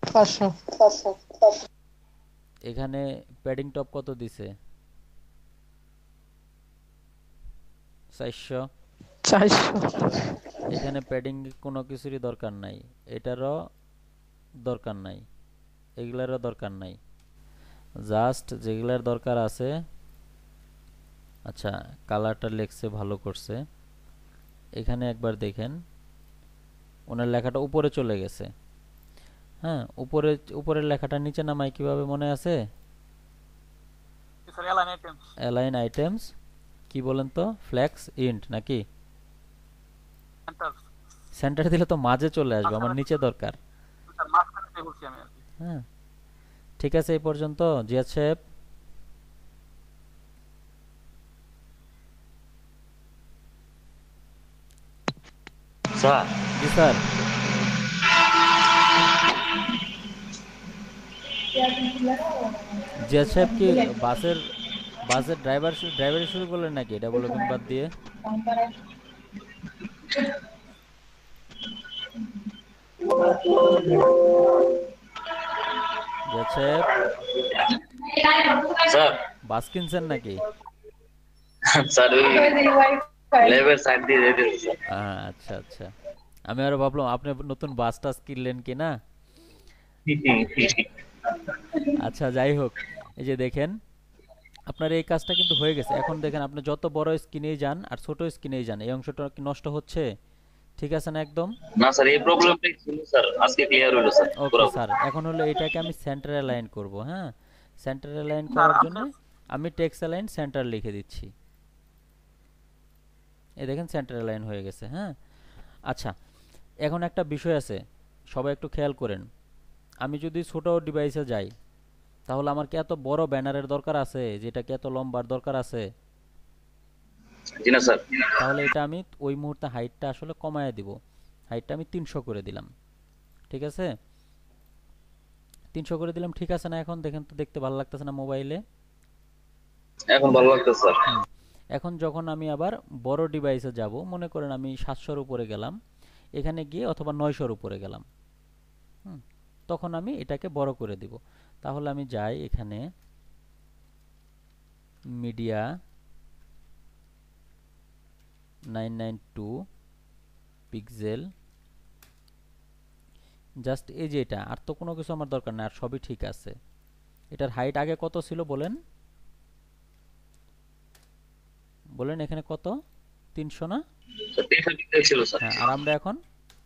500। এখানে প্যাডিং টপ কত দিছে? 400। এখানে প্যাডিং কোনো কিছুরই দরকার নাই, এটারও দরকার নাই, এগুলারও দরকার নাই, জাস্ট যেগুলার দরকার আছে। আচ্ছা, কালারটা লেখছে ভালো করছে। এখানে একবার দেখেন ওনার লেখাটা উপরে চলে গেছে। হ্যাঁ, উপরের লেখাটা নিচে নামাই কিভাবে মনে আছে? Sir align items, align items, কি বলেন তো, ফ্ল্যাক্স ইন্ট নাকি? সেন্টার, সেন্টার দিলে তো মাঝে চলে আসবে, আমার নিচে দরকার। স্যার মাঝখানে দিয়ে বলছি আমি আর কি। হ্যাঁ, ঠিক আছে এই পর্যন্ত। জিয়াদ সাহেব, স্যার জি স্যার। জিয়াদ সাহেব কি বাসের ড্রাইভারি শুরু করলেন নাকি ডেভেলপিং বাদ দিয়ে? জিয়াদ সাহেব, স্যার বাস কিনছেন নাকি? স্যার ওই লেভেল সাইড দিয়ে যেতে স্যার। আচ্ছা আচ্ছা, আমি আরো ভাবলাম আপনি নতুন বাস টাস কিনলেন কিনা। আচ্ছা যাই হোক, এই যে দেখেন আপনার এই কাজটা কিন্তু হয়ে গেছে। এখন দেখেন আপনি যত বড় স্ক্রিনেই যান আর ছোট স্ক্রিনেই যান, এই অংশটা কি নষ্ট হচ্ছে? ঠিক আছে না একদম? না স্যার এই প্রবলেমটাই ছিল স্যার, আজকে ক্লিয়ার হলো স্যার ওকে পুরো। স্যার, এখন হলো এটাকে আমি সেন্টার অ্যালাইন করব। হ্যাঁ, সেন্টার অ্যালাইন স্যার করার জন্য আপনার আমি টেক্সট অ্যালাইন সেন্টার লিখে দিচ্ছি। এই দেখেন সেন্টার অ্যালাইন হয়ে গেছে। হ্যাঁ, আচ্ছা এখন একটা বিষয় আছে, সবাই একটু খেয়াল করেন। আমি যদি ছোট ডিভাইসে যাই তাহলে আমার কি এত বড় ব্যানারের দরকার আছে, যেটা কি এত লম্বার দরকার আছে? জি না স্যার। তাহলে এটা আমি ওই মুহূর্তে হাইটটা আসলে কমায় দিব। হাইটটা আমি 300 করে দিলাম। ঠিক আছে, 300 করে দিলাম। ঠিক আছে না? এখন দেখেন তো, দেখতে ভালো লাগতেছে না মোবাইলে? এখন ভালো লাগতেছে স্যার। হুম। এখন যখন আমি আবার বড় ডিভাইসে যাব, মনে করেন আমি 700-র উপরে গেলাম, এখানে গিয়ে অথবা 900-র উপরে গেলাম, হুম, তখন আমি এটাকে বড় করে দিব। তাহলে আমি যাই এখানে মিডিয়া 992 পিক্সেল, জাস্ট এই যে এটা, আর তো কোনো কিছু আমার দরকার না, আর সবই ঠিক আছে। এটার হাইট আগে কত ছিল বলেন? বলেন এখানে কত? 300 না? স্যার 300 ডিগ্রি ছিল স্যার। হ্যাঁ, আর আমরা এখন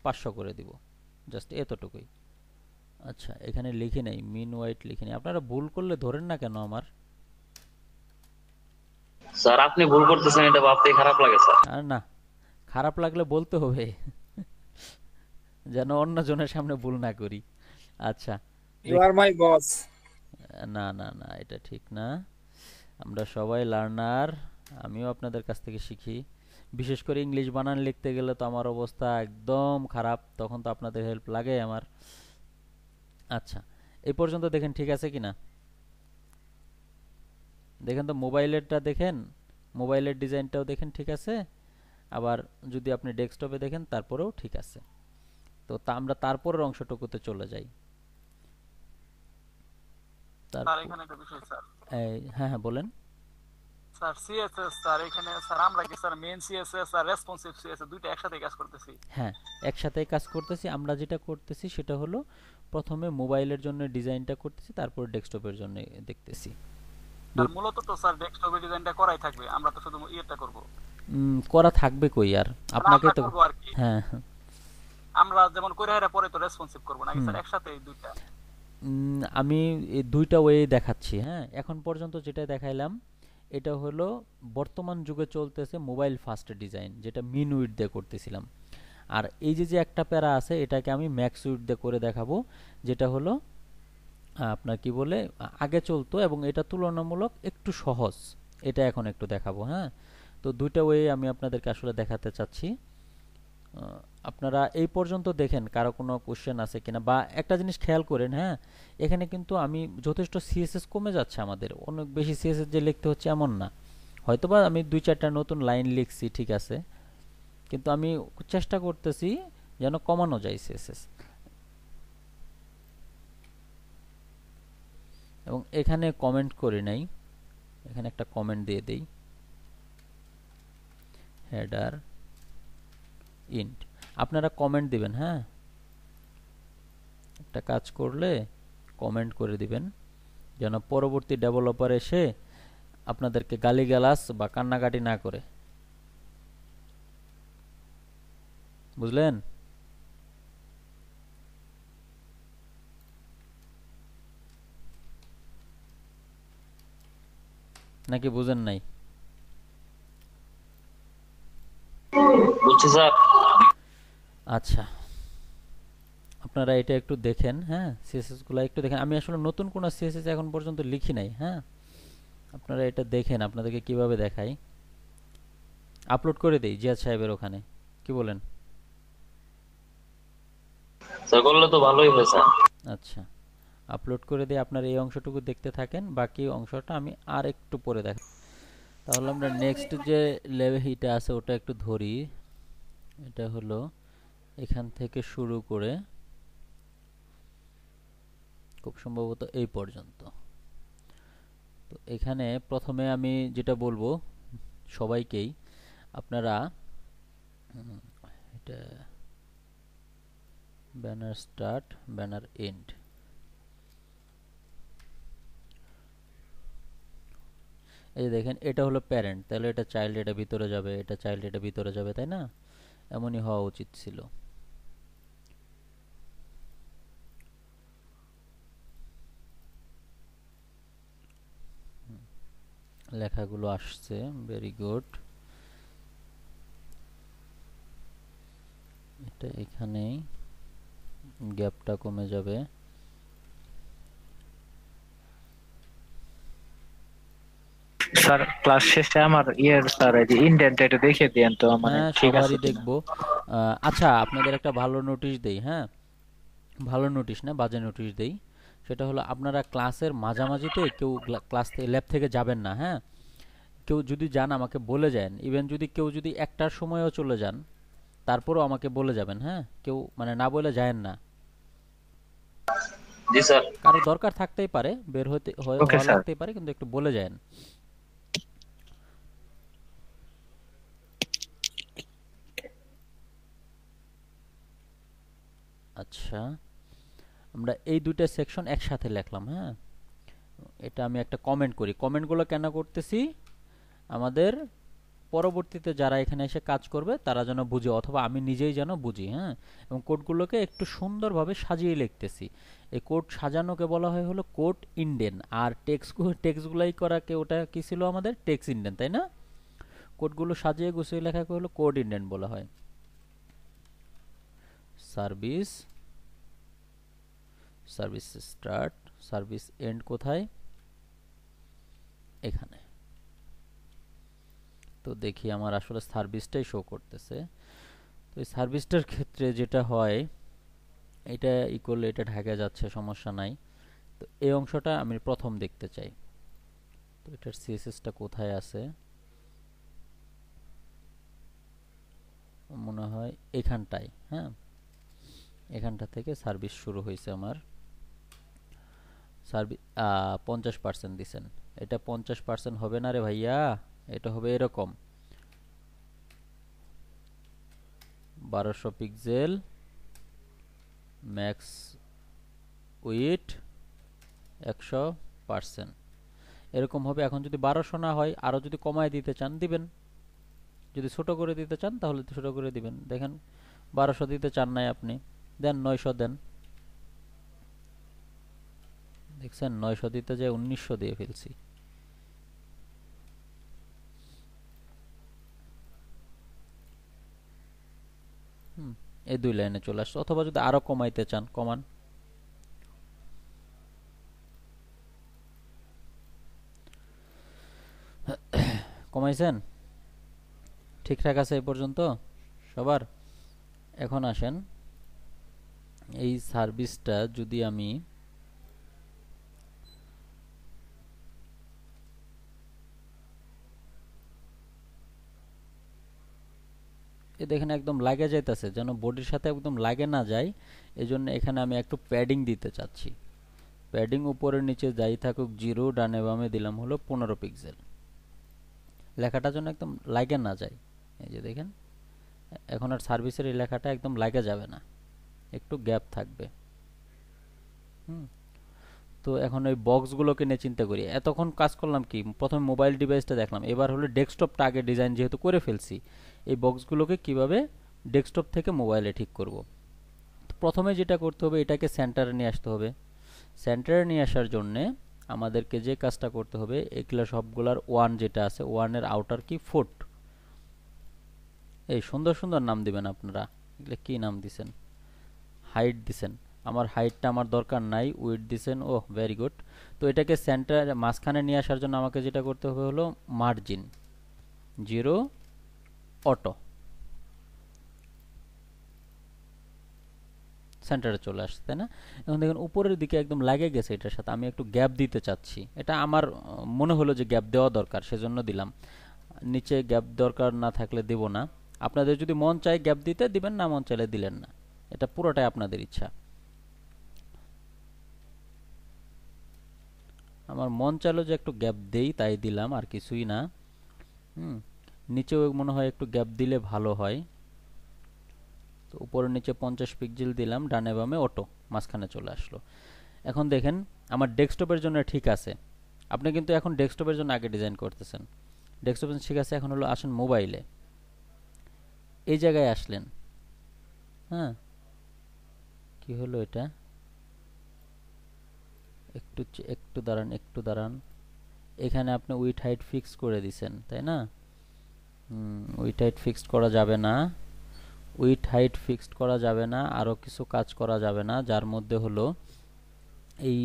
500 করে দিব, জাস্ট এতটুকুই। আচ্ছা এখানে লিখে নেই, মিন ওয়াইট লিখে নেই। আপনারা ভুল করলে ধরেন না কেন আমার? স্যার আপনি ভুল করতেছেন এটা ভাবতেই খারাপ লাগে স্যার। আর না, খারাপ লাগলে বলতে হবে যেন অন্য জনের সামনে ভুল না করি। আচ্ছা, ইউ আর মাই বস। না না না, এটা ঠিক না। আমরা সবাই লার্নার, আমিও আপনাদের কাছ থেকে শিখি। বিশেষ করে ইংলিশ বানান লিখতে গেলে তো আমার অবস্থা একদম খারাপ, তখন তো আপনাদের হেল্প লাগে আমার। আচ্ছা, এই পর্যন্ত দেখেন ঠিক আছে কিনা? দেখেন তো মোবাইলেরটা দেখেন, মোবাইলের ডিজাইনটাও দেখেন ঠিক আছে। আবার যদি আপনি ডেস্কটপে দেখেন তারপরেও ঠিক আছে। তো আমরা তারপরের অংশটুকুতে চলে যাই। স্যার এখানে একটা বিষয় স্যার। হ্যাঁ হ্যাঁ বলেন। স্যার সিএসএস স্যার, এখানে স্যার আমরা কি স্যার মেইন সিএসএস আর রেসপন্সিভ সিএসএস দুইটা একসাথে কাজ করতেছি? হ্যাঁ, একসাথেই কাজ করতেছি। আমরা যেটা করতেছি সেটা হলো প্রথমে মোবাইলের জন্য ডিজাইনটা করতেছি, তারপর ডেস্কটপের জন্য দেখতেছি। আর মূলত তো স্যার ডেস্কটপের ডিজাইনটা করাই থাকবে, আমরা তো শুধু ইয়েটা করব। করা থাকবে কই আর, মানে আপনাকে আমরা তো। করব আর কি। হ্যাঁ, আমরা যেমন করে হেরা পরে তো রেসপন্সিভ করব নাকি স্যার একসাথে এই দুইটা? আমি এই দুইটা ওয়ে দেখাচ্ছি। হ্যাঁ, এখন পর্যন্ত যেটা দেখাইলাম এটা হলো বর্তমান যুগে চলতেছে মোবাইল ফার্স্ট ডিজাইন, যেটা মিন উইডথ দিয়ে করতেছিলাম। আর এই যে যে একটা প্যারা আছে এটাকে আমি ম্যাক্স উইডথ দিয়ে করে দেখাবো, যেটা হলো আপনার কি বলে আগে চলতো, এবং এটা তুলনামূলক একটু সহজ। এটা এখন একটু দেখাবো। হ্যাঁ, তো দুইটা ওয়ে আমি আপনাদেরকে আসলে দেখাতে চাচ্ছি। আপনারা এই পর্যন্ত দেখেন কারো কোনো কোশ্চেন আছে কিনা, বা একটা জিনিস খেয়াল করেন। হ্যাঁ, এখানে কিন্তু আমি যথেষ্ট সিএসএস কমে যাচ্ছে, আমাদের অনেক বেশি সিএসএস যে লিখতে হচ্ছে এমন না। হয়তোবা আমি 2-4টা নতুন লাইন লিখছি ঠিক আছে, কিন্তু আমি চেষ্টা করতেছি যেন কমানো যায় সিএসএস। এবং এখানে কমেন্ট করি নাই, এখানে একটা কমেন্ট দিয়ে দেই, হেডার ইন্ট। আপনারা কমেন্ট দিবেন। হ্যাঁ, একটা কাজ করলে কমেন্ট করে দিবেন, যেন পরবর্তী ডেভেলপার এসে আপনাদেরকে গালিগালাজ বা কান্নাকাটি না করে। বুঝলেন? নাকি বুঝেন নাই? বুঝছি স্যার। আচ্ছা, আপনারা এটা একটু দেখেন। হ্যাঁ, সিএসএস গুলো একটু দেখেন। আমি আসলে নতুন কোনো সিএসএস এখন পর্যন্ত লিখি নাই। হ্যাঁ, আপনারা এটা দেখেন, আপনাদেরকে কিভাবে দেখাই। আপলোড করে দেই জিয়াদ সাহেবের ওখানে, কি বলেন? স্যার করলে তো ভালোই হয় স্যার। আচ্ছা, আপলোড করে দিয়ে আপনারা এই অংশটুকু দেখতে থাকেন, বাকি অংশটা আমি আর একটু পরে দেখ। তাহলে আমরা নেক্সট যে লেভেলটা আছে ওটা একটু ধরি। এটা হলো এখান থেকে শুরু করে খুব সম্ভবত এই পর্যন্ত। তো এখানে প্রথমে আমি যেটা বলবো সবাইকেই, আপনারা এটা ব্যানার স্টার্ট, ব্যানার এন্ড, এই যে দেখেন এটা হলো প্যারেন্ট, তাহলে এটা চাইল্ড, এটা ভিতরে যাবে, এটা চাইল্ড, এটা ভিতরে যাবে, তাই না? এমনই হওয়া উচিত ছিল। লেখাগুলো আসছে, ভেরি গুড। এটা এখানেই গ্যাপটা কমে যাবে। স্যার ক্লাস শেষে আমার স্যার এই যে ইন্ডেন্ট এটা দেখিয়ে দেন তো, মানে হ্যাঁ, ঠিক আছে সবারই কিনা। দেখবো। আচ্ছা, আপনাদের একটা ভালো নোটিশ দেই, হ্যাঁ, ভালো নোটিশ না, বাজে নোটিশ দেই। সেটা হলো আপনারা ক্লাসের মাঝামাঝিতে কেউ ক্লাস ল্যাব থেকে যাবেন না, হ্যাঁ। কেউ যদি যান আমাকে বলে যান, ইভেন যদি কেউ যদি 1টার সময়ও চলে যান তারপরও আমাকে বলে যাবেন, হ্যাঁ। কেউ মানে না বলে যায়েন না, জি স্যার। কারো দরকার থাকতেই পারে, বের হতে ওকে হওয়া স্যার। লাগতেই পারে, কিন্তু একটু বলে যান। আচ্ছা, আমরা এই দুইটা সেকশন একসাথে লিখলাম, হ্যাঁ। এটা আমি একটা কমেন্ট করি। কমেন্টগুলো কেন করতেছি? আমাদের পরবর্তীতে যারা এখানে এসে কাজ করবে তারা যেন বুঝে, অথবা আমি নিজেই যেন বুঝি, হ্যাঁ। এবং কোডগুলোকে একটু সুন্দরভাবে সাজিয়ে লিখতেছি। এই কোড সাজানোকে বলা হয় হলো কোড ইন্ডেন, আর টেক্সটগুলাই করাকে ওটা কি ছিল আমাদের? টেক্সট ইন্ডেন, তাই না? কোডগুলো সাজিয়ে গুছিয়ে লেখাকে হলো কোড ইন্ডেন বলা হয়। Service, service start, service end কোথায়? এখানে। তো দেখি আমার আসলে সার্ভিসটাই শো করতেছে। তো এই সার্ভিসটার ক্ষেত্রে যেটা হয়, এটা ইকুয়াল, এটা ঢাকা যাচ্ছে, সমস্যা নাই। তো এই অংশটা আমি প্রথম দেখতে চাই। তো এটার সিএসএসটা কোথায় আছে? মনে হয় এখানটায়, হ্যাঁ। এখানটা থেকে সার্ভিস শুরু হয়েছে আমার। সার্ভিস 50% দিছেন, এটা 50% হবে না রে ভাইয়া, এটা হবে এরকম 1200 পিক্সেল, ম্যাক্স উইডথ 100%, এরকম হবে। এখন যদি 1200 না হয়, আরো যদি কমায় দিতে চান দিবেন, যদি ছোট করে দিতে চান তাহলে ছোট করে দিবেন। দেখেন 1200 দিতে চান নাই আপনি, দেন 900 দেন। দেখছেন 900 দিতে যায় 1900 দিয়ে ফেলছি। এই দুই লাইনে চলে আসছে। অথবা যদি আরো কমাইতে চান কমান। কমাইছেন? ঠিকঠাক আছে এই পর্যন্ত সবার? এখন আসেন, এই সার্ভিসটা যদি আমি দেখেন একদম লাগে যাইতেছে, যেন বডির সাথে একদম লাগে না যায়, এজন্য এখানে আমি একটু প্যাডিং দিতে চাচ্ছি। প্যাডিং উপরে নিচে যাই থাকুক 0, ডানে বামে দিলাম হলো 15 পিক্সেল, লেখাটা যেন একদম লাগে না যায়। এই যে দেখেন এখন আর সার্ভিসের এই লেখাটা একদম লাগে যাবে না, একটু গ্যাপ থাকবে। তো এখন ওই বক্সগুলোকে নিয়ে চিন্তা করি। এতক্ষণ কাজ করলাম কি, প্রথমে মোবাইল ডিভাইসটা দেখলাম, এবার হলো ডেস্কটপটা আগে ডিজাইন যেহেতু করে ফেলছি, এই বক্সগুলোকে কিভাবে ডেস্কটপ থেকে মোবাইলে ঠিক করব। তো প্রথমে যেটা করতে হবে, এটাকে সেন্টারে নিয়ে আসতে হবে। সেন্টারে নিয়ে আসার জন্যে আমাদেরকে যে কাজটা করতে হবে, এগুলা সবগুলার 1 যেটা আছে, 1-এর আউটার কি ফুট। এই সুন্দর সুন্দর নাম দিবেন আপনারা। এগুলা কি নাম দিছেন? হাইট দিছেন। আমার হাইটটা আমার দরকার নাই, উইডথ দিছেন। ওহ, ভেরি গুড। তো এটাকে সেন্টার মাঝখানে নিয়ে আসার জন্য আমাকে যেটা করতে হবে হলো মার্জিন 0 অটো, সেন্টারে চলে আসছে, তাই না? এখন দেখুন উপরের দিকে একদম লাগে গেছে এটার সাথে, আমি একটু গ্যাপ দিতে চাচ্ছি। এটা আমার মনে হলো যে গ্যাপ দেওয়া দরকার, সেজন্য দিলাম। নিচে গ্যাপ দরকার না থাকলে দেব না। আপনাদের যদি মন চায় গ্যাপ দিতে দিবেন, না মন চাইলে দিলেন না, এটা পুরোটাই আপনাদের ইচ্ছা। আমার মন চাইলো যে একটু গ্যাপ দেই, তাই দিলাম, আর কিছুই না। নিচেও মনে হয় একটু গ্যাপ দিলে ভালো হয়। তো উপরে নিচে 50 পিক্সেল দিলাম, ডানে বামে অটো, মাঝখানে চলে আসলো। এখন দেখেন আমার ডেস্কটপের জন্য ঠিক আছে। আপনি কিন্তু এখন ডেস্কটপের জন্য আগে ডিজাইন করতেছেন। ডেস্কটপের ঠিক আছে, এখন হলো আসেন মোবাইলে। এই জায়গায় আসলেন, হ্যাঁ, কি হলো এটা? একটু দাঁড়ান, একটু দাঁড়ান। এখানে আপনি উইথ হাইট ফিক্স করে দিছেন, তাই না? উইথ হাইট ফিক্সড করা যাবে না, উইথ হাইট ফিক্সড করা যাবে না, আরও কিছু কাজ করা যাবে না, যার মধ্যে হলো এই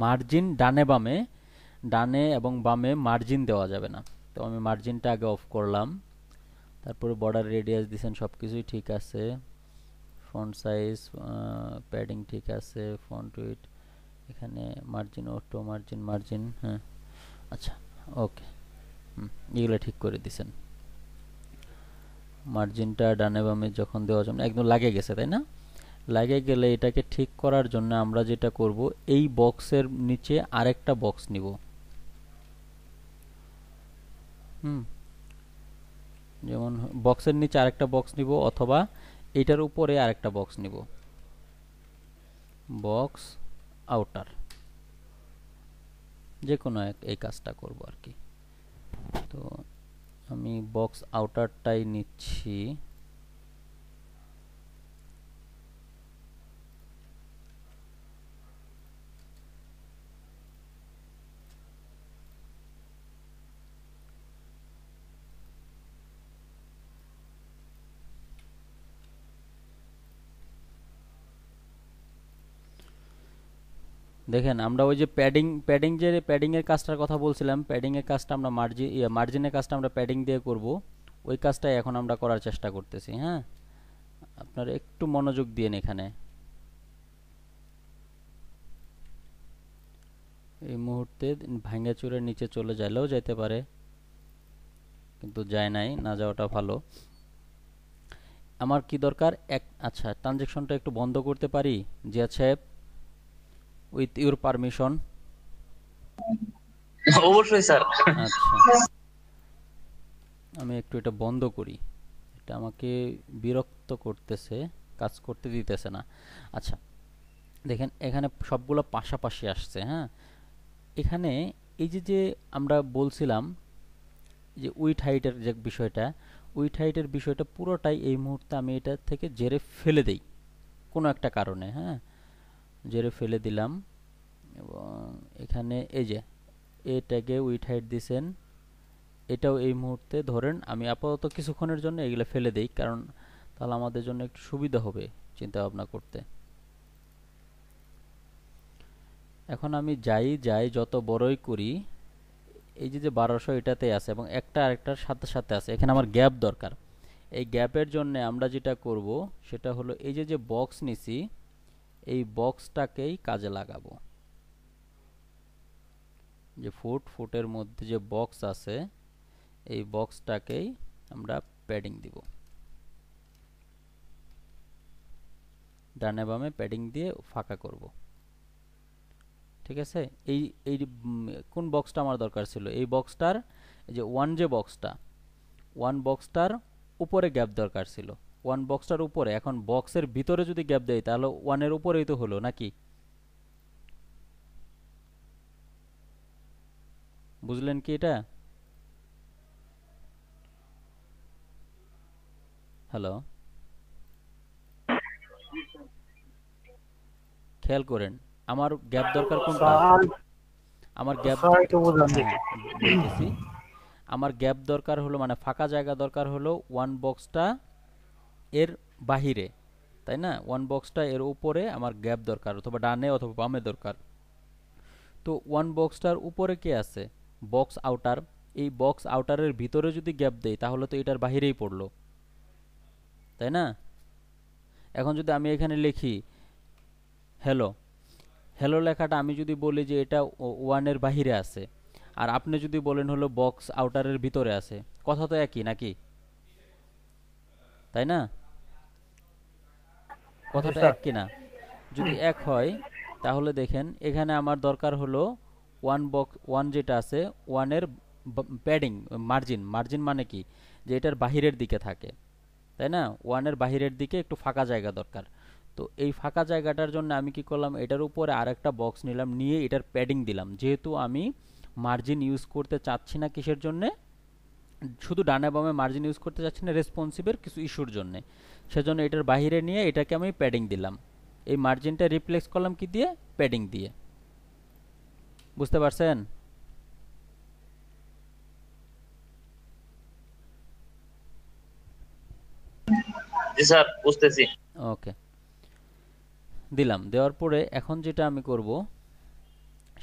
মার্জিন ডানে এবং বামে মার্জিন দেওয়া যাবে না। তো আমি মার্জিনটা আগে অফ করলাম, তারপরে বর্ডার রেডিয়াস দিছেন, সব কিছুই ঠিক আছে। ফন্ট সাইজ, প্যাডিং ঠিক আছে, ফন্ট উইডথ, এখানে মার্জিন অটো, মার্জিন, হ্যাঁ, আচ্ছা, ওকে, এগুলো ঠিক করে দিছেন। মার্জিনটা ডানে বামে যখন দেওয়া যাবে, একদম লাগে গেছে, তাই না? লাগে গেলে এটাকে ঠিক করার জন্য আমরা যেটা করব, এই বক্সের নিচে আরেকটা বক্স নিব। যেমন বক্সের নিচে আরেকটা বক্স নিব, অথবা এটার উপরে আরেকটা বক্স নিব, বক্স আউটার, যে কোনো এই কাজটা করব আর কি। তো আমি বক্স আউটারটাই নিচ্ছি। দেখেন আমরা ওই যে প্যাডিং এর কাজটার কথা বলছিলাম, প্যাডিং এর কাজটা আমরা মার্জিনের কাজটা আমরা প্যাডিং দিয়ে করব। ওই কাজটাই এখন আমরা করার চেষ্টা করতেছি। হ্যাঁ, আপনারা একটু মনোযোগ দিয়েন এখানে। এই মুহূর্তে ভাঙা চুরে নিচে চলে যাইলেও যাইতে পারে, কিন্তু যায় নাই, না যাওয়াটা ভালো। আমার কি দরকার, আচ্ছা, ট্রানজেকশনটা একটু বন্ধ করতে পারি জিয়াদ সাহেব, উইথ ইউর পারমিশন? অবশ্যই স্যার। আচ্ছা, আমি একটু এটা বন্ধ করি, এটা আমাকে বিরক্ত করতেছে, কাজ করতে দিতেছে না। আচ্ছা, দেখেন এখানে সবগুলো পাশাপাশি আসছে। হ্যাঁ, এখানে এই যে আমরা বলছিলাম যে উইথ হাইটের যে বিষয়টা, উইথ হাইটের বিষয়টা পুরোটাই এই মুহূর্তে আমি এটা থেকে জেরে ফেলে দেই কোনো একটা কারণে। হ্যাঁ, জেরে ফেলে দিলাম, এবং এখানে এই যে এ ট্যাগে উইথ হাইট দিছেন, এটাও এই মুহূর্তে ধরেন আমি আপাতত কিছুক্ষণের জন্য এগুলো ফেলে দেই, কারণ তাহলে আমাদের জন্য একটু সুবিধা হবে চিন্তা ভাবনা করতে। এখন আমি যাই যত বড়ই করি, এই যে 1200 এটাতে আছে এবং একটা আরেকটার সাথে সাথে আছে, এখানে আমার গ্যাপ দরকার। এই গ্যাপের জন্য আমরা যেটা করব সেটা হলো এই যে বক্স নিছি, এই বক্সটাকেই কাজে লাগাবো। যে ফুটের মধ্যে যে বক্স আছে, এই বক্সটাকেই আমরা প্যাডিং দিব, ডানে বামে প্যাডিং দিয়ে ফাঁকা করব। ঠিক আছে, এই কোন বক্সটা আমার দরকার ছিল, এই বক্সটার, এই যে ওয়ান বক্সটার উপরে গ্যাপ দরকার ছিল, ওয়ান বক্সটার উপরে। এখন বক্সের ভিতরে যদি গ্যাপ দেই তাহলে ওয়ানের উপরেই তো হলো নাকি? বুঝলেন কি এটা? হ্যালো, খেয়াল করেন আমার গ্যাপ দরকার কোনটা, আমার গ্যাপ বলতেছি, আমার গ্যাপ দরকার হলো, মানে ফাঁকা জায়গা দরকার হলো ওয়ান বক্সটা এর বাহিরে, তাই না? ওয়ান বক্সটা এর উপরে আমার গ্যাপ দরকার, অথবা ডানে অথবা বামে দরকার। তো ওয়ান বক্সটার উপরে কে আছে? Box outer. এই বক্স আউটারের ভিতরে যদি গ্যাপ দেই তাহলে তো এটার বাহিরেই পড়লো, তাই না? এখন যদি আমি এখানে লিখি হ্যালো লেখাটা, আমি যদি বলি যে এটা ওয়ানের বাহিরে আছে, আর আপনি যদি বলেন হলো বক্স আউটারের ভিতরে আছে, কথা তো একই নাকি? তাই না? কথাটা এক কিনা? যদি এক হয় তাহলে দেখেন এখানে আমার দরকার হলো ওয়ান যেটা আছে ওয়ানের প্যাডিং মার্জিন, মার্জিন মানে কি যে এটার বাহিরের দিকে থাকে, তাই না? ওয়ানের বাহিরের দিকে একটু ফাঁকা জায়গা দরকার। তো এই ফাঁকা জায়গাটার জন্য আমি কি করলাম, এটার উপরে আরেকটা বক্স নিলাম, নিয়ে এটার প্যাডিং দিলাম। যেহেতু আমি মার্জিন ইউজ করতে চাচ্ছি না কিসের জন্যে, শুধু ডানে বামে মার্জিন ইউজ করতে চাচ্ছি না রেসপন্সিভের কিছু ইস্যুর জন্য, সেজন্য এটার বাইরে নিয়ে এটাকে আমি প্যাডিং দিলাম। এই মার্জিনটা রিপ্লেস করলাম কি দিয়ে? প্যাডিং দিয়ে। বুঝতে পারছেন? জি স্যার, বুঝতেছি। ওকে, দিলাম। দেওয়ার পরে এখন যেটা আমি করব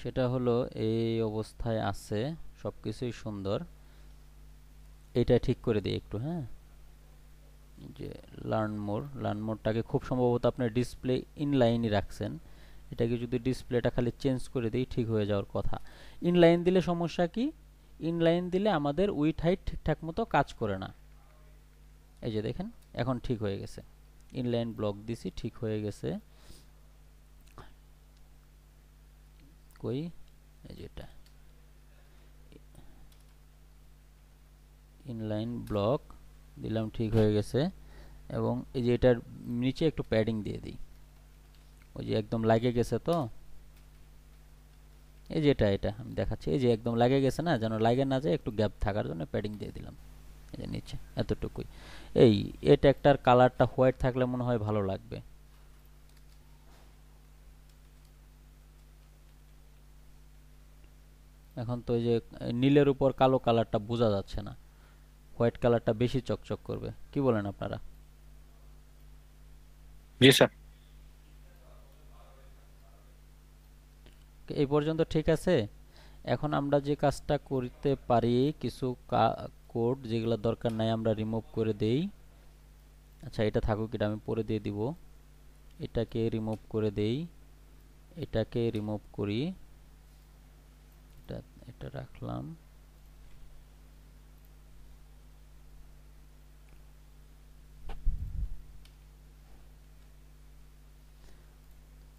সেটা হলো এই অবস্থায় আছে, সব কিছুই সুন্দর। এটা ঠিক করে দিই একটু, হ্যাঁ, যে লার্ন মোডটাকে খুব সম্ভবত আপনার ডিসপ্লে ইনলাইনই রাখছেন, এটাকে যদি ডিসপ্লেটা খালি চেঞ্জ করে দিই ঠিক হয়ে যাওয়ার কথা। ইনলাইন দিলে সমস্যা কি? ইনলাইন দিলে আমাদের উইডথ হাইট ঠিকঠাক মতো কাজ করে না। এই যে দেখেন এখন ঠিক হয়ে গেছে, ইনলাইন ব্লক দিছি, ঠিক হয়ে গেছে। কই, এই যেটা ইনলাইন ব্লক দিলাম, ঠিক হয়ে গেছে। এবং এই যে এটার নিচে একটু প্যাডিং দিয়ে দিই, ওই যে একদম লাগে গেছে, তো এই যে এটা আমি দেখাচ্ছি, এই যে একদম লাগে গেছে না, যেন লাগে না যায়, একটু গ্যাপ থাকার জন্য প্যাডিং দিয়ে দিলাম। এই যে নিচে এতটুকুই। এই এটা একটার কালারটা হোয়াইট থাকলে মনে হয় ভালো লাগবে। এখন তো এই যে নীলের উপর কালো কালারটা বোঝা যাচ্ছে না, হোয়াইট কালারটা বেশি চকচক করবে। কি বলেন আপনারা? জি স্যার। এই পর্যন্ত ঠিক আছে। এখন আমরা যে কাজটা করতে পারি, কিছু কোড যেগুলো দরকার নাই আমরা রিমুভ করে দেই। আচ্ছা, এটা থাকুক, এটা আমি পরে দিয়ে দিব। এটাকে রিমুভ করে দেই, এটাকে রিমুভ করি, এটা রাখলাম।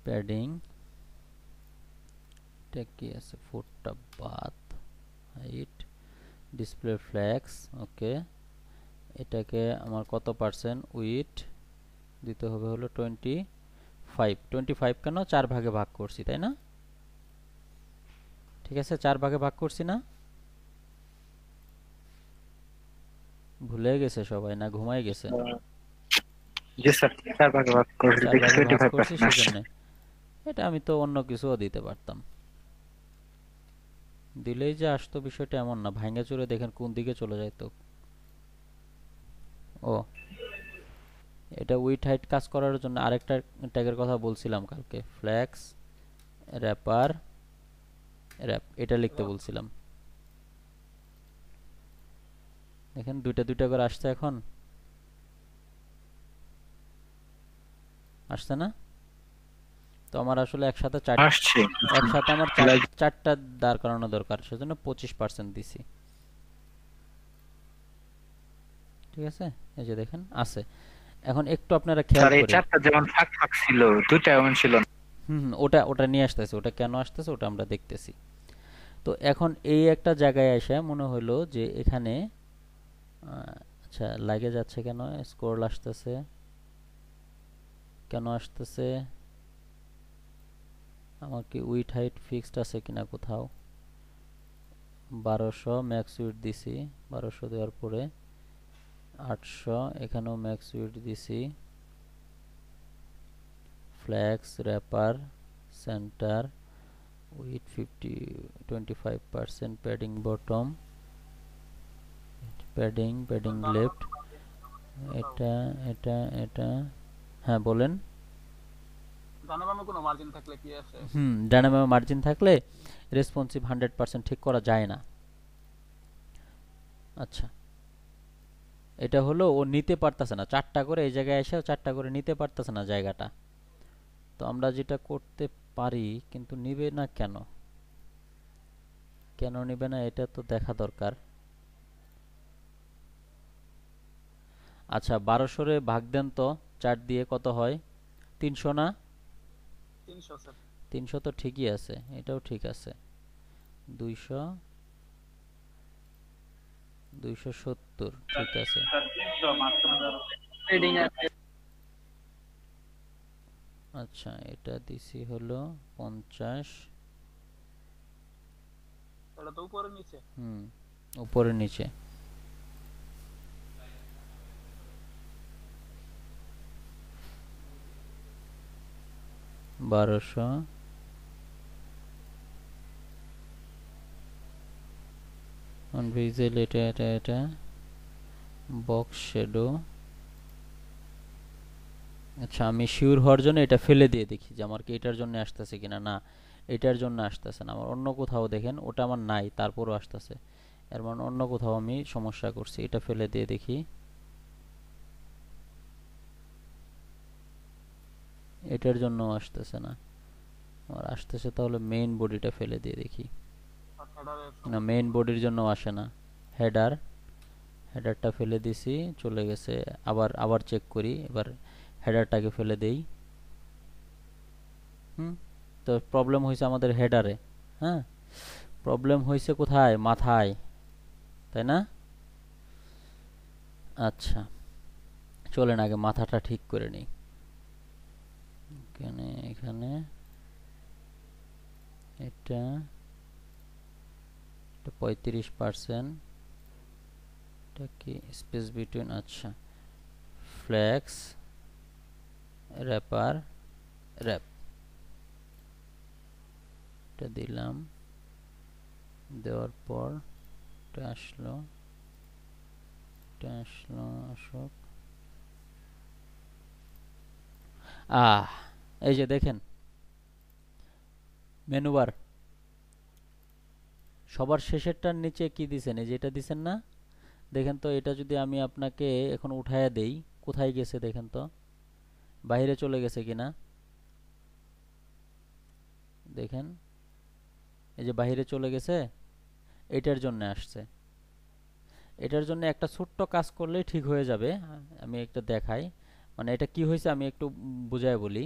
প্যাডিং এটা কি আছে, ফুটটা বাদ, হাইট, ডিসপ্লে ফ্ল্যাক্স, ওকে। এটাকে আমার কত পার্সেন্ট উইথ দিতে হবে হলো 25। 25 কেন? 4 ভাগে ভাগ করছি, তাই না? ঠিক আছে, 4 ভাগে ভাগ করছি না? ভুলে গেছে সবাই না ঘুমাই গেছে? জি স্যার, 4 ভাগে ভাগ করছি, 4 ভাগে ভাগ করছি 25% আসছে। সেজন্য। এটা আমি তো অন্য কিছুও দিতে পারতাম, দিলেই যে আসতো বিষয়টা এমন না। ভাঙা চুরে দেখেন কোন দিকে চলে যায় তো। ও, এটা উইথ হাইট কাজ করার জন্য আরেকটা ট্যাগের কথা বলছিলাম কালকে, ফ্ল্যাক্স র্যাপার র্যাপ, এটা লিখতে বলছিলাম। দেখেন দুইটা করে আসছে, এখন আসছে না? তো আমার আসলে একসাথে আসছে। আমার চারটা দাঁড় করানো দরকার, সেজন্য 25% দিছি। ঠিক আছে, এই যে দেখেন আছে। এখন একটু আপনারা খেয়াল স্যার, এই করেন, 4টা যেমন ফাঁক ফাঁক ছিল, 2টা এমন ছিল না। ওটা নিয়ে আসতেছে, ওটা কেন আসতেছে ওটা আমরা দেখতেছি। তো এখন এই একটা জায়গায় এসে মনে হলো যে এখানে আচ্ছা লাগে যাচ্ছে কেন, স্ক্রল আসতেছে কেন, আসতেছে আমার কি উইথ হাইট ফিক্সড আছে কিনা কোথাও? 1200 ম্যাক্স উইথ দিছি, 1200 দেওয়ার পরে 800, এখানেও ম্যাক্স উইথ দিছি। Flex wrapper center width 25% padding bottom, padding left, এটা হ্যাঁ বলেন। ডানে বামে কোনো মার্জিন থাকলে কি আছে? ডানে বামে মার্জিন থাকলে রেসপন্সিভ 100% ঠিক করা যায় না। আচ্ছা, এটা হলো ও নিতে পারতেছে না, 4টা করে এই জায়গায় এসে 4টা করে নিতে পারতেছে না জায়গাটা। তো আমরা যেটা করতে পারি, কিন্তু নিবে না কেন, কেন নিবে না এটা তো দেখা দরকার। আচ্ছা, 1200 রে ভাগ দেন তো 4 দিয়ে, কত হয়? 300 না? 300 স্যার। 300 তো ঠিকই আছে, এটাও ঠিক আছে। 200 270 ঠিক আছে। ট্রেডিং আছে আচ্ছা এটা দিছি হলো 50 এটা তো উপরে নিচে উপরে নিচে। বারোশো ভিজুয়াল এটা বক্স শ্যাডো। আচ্ছা আমি শিওর হওয়ার জন্য এটা ফেলে দিয়ে দেখি যে আমার কি এটার জন্য আসতেছে কিনা। না এটার জন্য আসতেছে না আমার, অন্য কোথাও দেখেন ওটা আমার নাই তারপরও আসতেছে, এর মানে অন্য কোথাও আমি সমস্যা করছি। এটা ফেলে দিয়ে দেখি, এটার জন্য আসতেছে না আমার, আসতেছে তাহলে মেইন বডিটা ফেলে দিয়ে দেখি। না মেইন বডির জন্য আসে না, হেডারটা ফেলে দিছি চলে গেছে। আবার চেক করি, এবার হেডারটাকে ফেলে দেই। তো প্রবলেম হয়েছে আমাদের হেডারে। হ্যাঁ প্রবলেম হয়েছে কোথায়? মাথায়, তাই না? আচ্ছা চলেন আগে মাথাটা ঠিক করে নিই। এখানে এটা 35%, এটা কি স্পেস বিটুইন? আচ্ছা ফ্লেক্স র্যাপার র্যাপ এটা দিলাম, দেওয়ার পর এটা আসলো আসুক। এই যে দেখেন মেনু বার সবার শেষেরটার নিচে কি দিছেন? এই যে এটা দিছেন না? দেখেন তো এটা যদি আমি আপনাকে এখন উঠায়া দেই, কোথায় গেছে দেখেন তো, বাইরে চলে গেছে কিনা দেখেন। এই যে বাইরে চলে গেছে, এটার জন্য আসছে। এটার জন্য একটা ছোট্ট কাজ করলেই ঠিক হয়ে যাবে। আমি একটা দেখাই, মানে এটা কি হয়েছে আমি একটু বুঝায় বলি।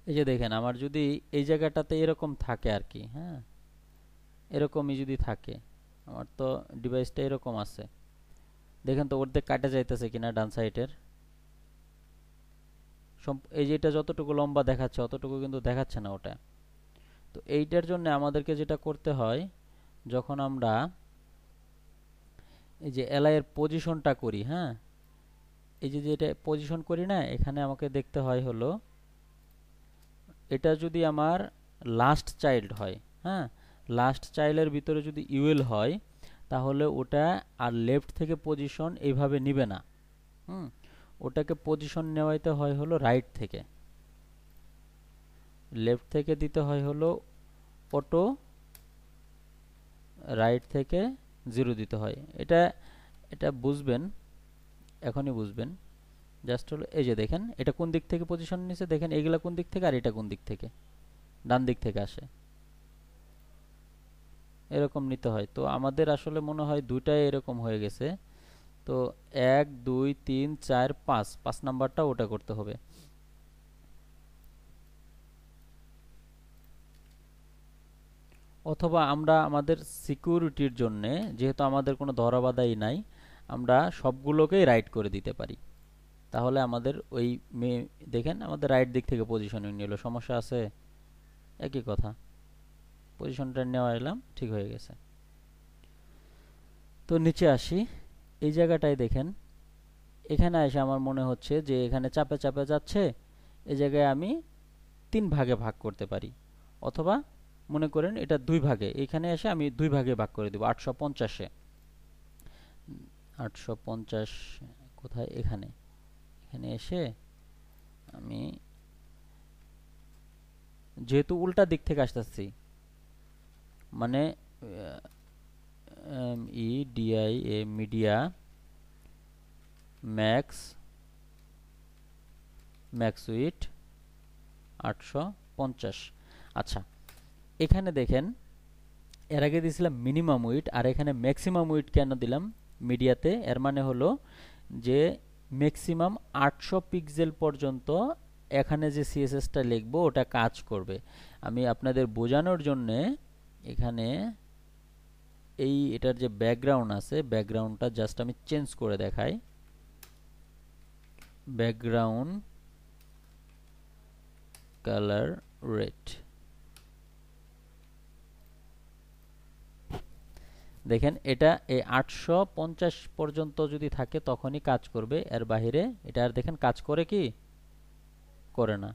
এই যে দেখেন আমার যদি এই জায়গাটাতে এরকম থাকে আর কি, হ্যাঁ এরকমই যদি থাকে, আমার তো ডিভাইসটা এরকম আছে, দেখেন তো অর্ধেক কাটা যাইতেছে কিনা ডান সাইডের। এই যে এটা যতটুকু লম্বা দেখাচ্ছে অতটুকু কিন্তু দেখাচ্ছে না ওটা। তো এইটার জন্য আমাদেরকে যেটা করতে হয়, যখন আমরা এই যে এলআই এর পজিশনটা করি, হ্যাঁ এই যে এটা পজিশন করি না, এখানে আমাকে দেখতে হয় হলো এটা যদি আমার লাস্ট চাইল্ড হয়, হ্যাঁ লাস্ট চাইল্ডের ভিতরে যদি ইউএল হয় তাহলে ওটা আর লেফট থেকে পজিশন এইভাবে নিবে না। ওটাকে পজিশন নেওয়াইতে হয় হলো রাইট থেকে, লেফট থেকে দিতে হয় হলো অটো, রাইট থেকে 0 দিতে হয়। এটা বুঝবেন, এখনই বুঝবেন। জাস্ট হলো এই যে দেখেন এটা কোন দিক থেকে পজিশন নিছে, দেখেন এগুলা কোন দিক থেকে আর এটা কোন দিক থেকে, ডান দিক থেকে আসে, এরকম নিতে হয়। তো আমাদের আসলে মনে হয় দুইটাই এরকম হয়ে গেছে। তো 1 2 3 4 5 নাম্বারটা ওটা করতে হবে। অথবা আমরা আমাদের সিকিউরিটির জন্য, যেহেতু আমাদের কোনো ধরাবাধাই নাই, আমরা সবগুলোকেই রাইট করে দিতে পারি। তাহলে আমাদের ওই দেখেন আমাদের রাইট দিক থেকে পজিশনিং নিল, সমস্যা আছে? একই কথা, পজিশনটা নেওয়া এলাম, ঠিক হয়ে গেছে। তো নিচে আসি, এই জায়গাটায় দেখেন এখানে এসে আমার মনে হচ্ছে যে এখানে চাপে চাপে যাচ্ছে, এই জায়গায় আমি 3 ভাগে ভাগ করতে পারি, অথবা মনে করেন এটা 2 ভাগে, এখানে এসে আমি 2 ভাগে ভাগ করে দেব 850-এ। 850 কোথায়? এখানে এসে আমি যেহেতু উল্টা দিক থেকে আসতেছি, মানে MEDIA মিডিয়া ম্যাক্স উইথ 850। আচ্ছা এখানে দেখেন এর আগে দিয়েছিলাম মিনিমাম উইথ, আর এখানে ম্যাক্সিমাম উইথ কেন দিলাম মিডিয়াতে? এর মানে হলো যে ম্যাক্সিমাম 800 পিক্সেল পর্যন্ত এখানে যে সিএসএসটা লিখবো ওটা কাজ করবে। আমি আপনাদের বোঝানোর জন্যে এখানে এই এটার যে ব্যাকগ্রাউন্ড আছে ব্যাকগ্রাউন্ডটা জাস্ট আমি চেঞ্জ করে দেখাই ব্যাকগ্রাউন্ড কালার রেড দেখেন এটা এই 850 পর্যন্ত যদি থাকে তখনই কাজ করবে এর বাইরে এটা আর দেখেন কাজ করে কি করে না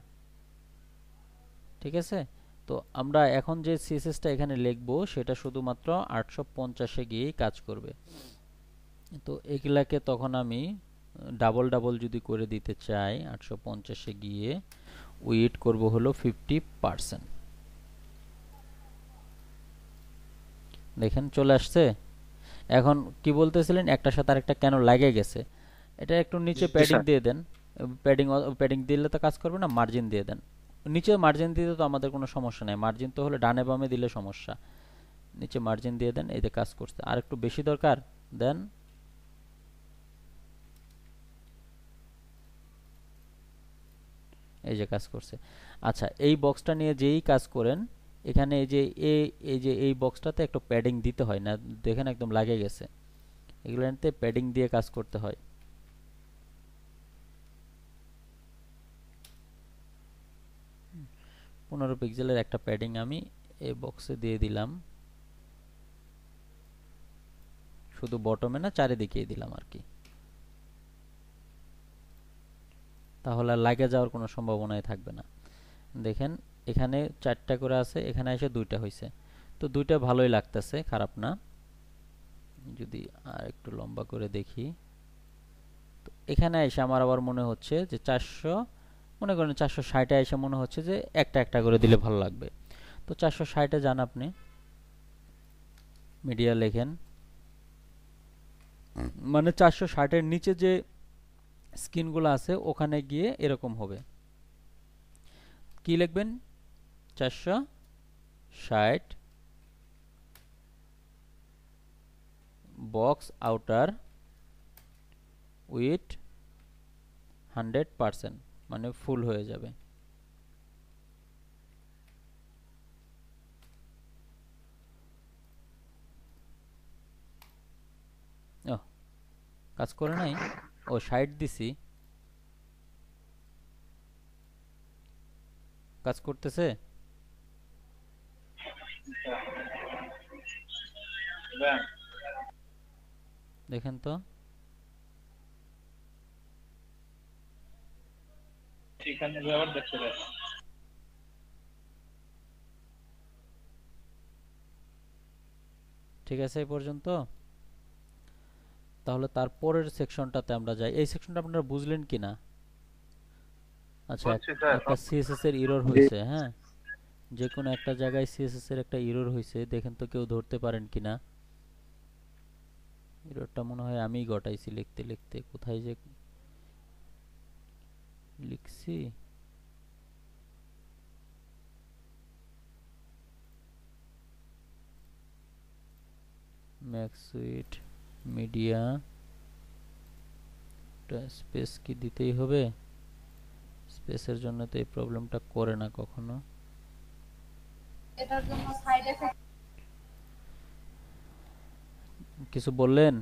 ঠিক আছে তো আমরা এখন যে সিএসএসটা এখানে লিখব সেটা শুধুমাত্র 850 এ গিয়ে কাজ করবে তো এগুলাকে তখন আমি ডাবল ডাবল যদি করে দিতে চাই 850 এ গিয়ে উইডথ করব হলো 50% দেখেন চলে আসছে এখন কি বলতেছিলেন একটার সাথে আরেকটা কেন লাগে গেছে এটা একটু নিচে প্যাডিং দিয়ে দেন প্যাডিং দিলে তো কাজ করবে না মার্জিন দিয়ে দেন নিচে মার্জিন দিতে তো আমাদের কোনো সমস্যা নাই মার্জিন তো হলো ডানে বামে দিলে সমস্যা নিচে মার্জিন দিয়ে দেন এই যে কাজ করতে আর একটু বেশি দরকার দেন এই যে কাজ করছে আচ্ছা এই বক্সটা নিয়ে যেই কাজ করেন এখানে এই যে এই বক্সটাতে একটু প্যাডিং দিতে হয় না দেখেন একদম লাগে গেছে এগুলোতে প্যাডিং দিয়ে কাজ করতে হয় 15 পিক্সেলের একটা প্যাডিং আমি এই বক্সে দিয়ে দিলাম শুধু বটমে না চারিদিকেই দিলাম আর কি তাহলে লাগে যাওয়ার কোনো সম্ভাবনাই থাকবে না দেখেন এখানে 4টা করে আছে এখানে এসে 2টা হইছে তো 2টা ভালোই লাগতেছে খারাপ না যদি আর একটু লম্বা করে দেখি তো এখানে এসে আমার আবার মনে হচ্ছে যে 400 মনে করেন 460 এ এসে মনে হচ্ছে যে একটা একটা করে দিলে ভালো লাগবে তো 460 এ যান আপনি মিডিয়া লেখেন মানে 460 এর নিচে যে স্ক্রিনগুলো আছে ওখানে গিয়ে এরকম হবে কি লিখবেন 460 বক্স আউটার উইথ 100% মানে ফুল হয়ে যাবে ও কাজ করে নাই ও 60 দিছি কাজ করতেছে দেখেন তো এখানে আবার দেখতে পাচ্ছি ঠিক আছে এই পর্যন্ত তাহলে তারপরের সেকশনটাতে আমরা যাই এই সেকশনটা আপনারা বুঝলেন কিনা আচ্ছা একটা সিএসএস এর এরর হয়েছে হ্যাঁ যে কোনো একটা জায়গায় সিএসএস এর একটা এরর হয়েছে দেখেন তো কেউ ধরতে পারেন কিনা এররটা মনে হয় আমিই ঘটাইছি লিখতে লিখতে কোথায় যে লিখছি ম্যাক্স সুইট মিডিয়া স্পেস কি দিতেই হবে স্পেসের জন্য তো এই প্রবলেমটা করে না কখনো এটার জন্য সাইড এফেক্ট কিছু বললেন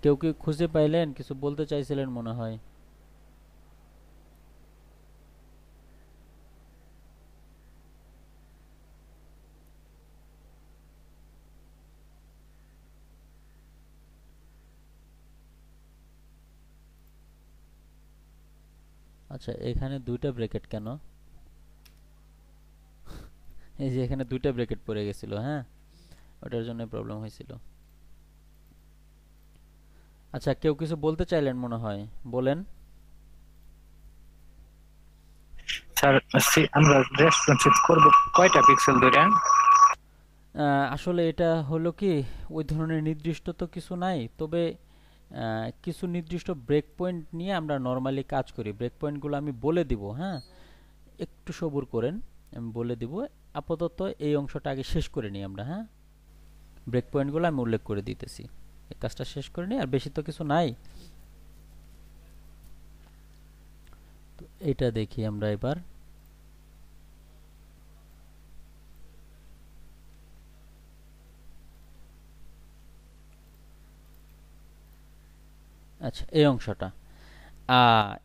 কেউ কি খুঁজে পাইলেন কিছু বলতে চাইছিলেন মনে হয় আচ্ছা এখানে দুইটা ব্র্যাকেট কেন এই যে এখানে দুইটা ব্র্যাকেট পড়ে গেছিল হ্যাঁ ওটার জন্য প্রবলেম হয়েছিল আচ্ছা কেউ কিছু বলতে চাইলেন মনে হয় বলেন স্যার আমরা রেসপন্সিভ করব কয়টা পিক্সেল ধরে আসলে এটা হলো কি ওই ধরনের নির্দিষ্ট তো কিছু নাই তবে কিছু নির্দিষ্ট ব্রেক পয়েন্ট নিয়ে আমরা নরমালি কাজ করি ব্রেক পয়েন্টগুলো আমি বলে দিব হ্যাঁ একটু সবুর করেন আমি বলে দিব আপাতত এই অংশটা আগে শেষ করে নিই আমরা হ্যাঁ ব্রেক পয়েন্টগুলো আমি উল্লেখ করে দিতেছি এই কাজটা শেষ করে নিই আর বেশি তো কিছু নাই তো এটা দেখি আমরা এবার। আচ্ছা, এই অংশটা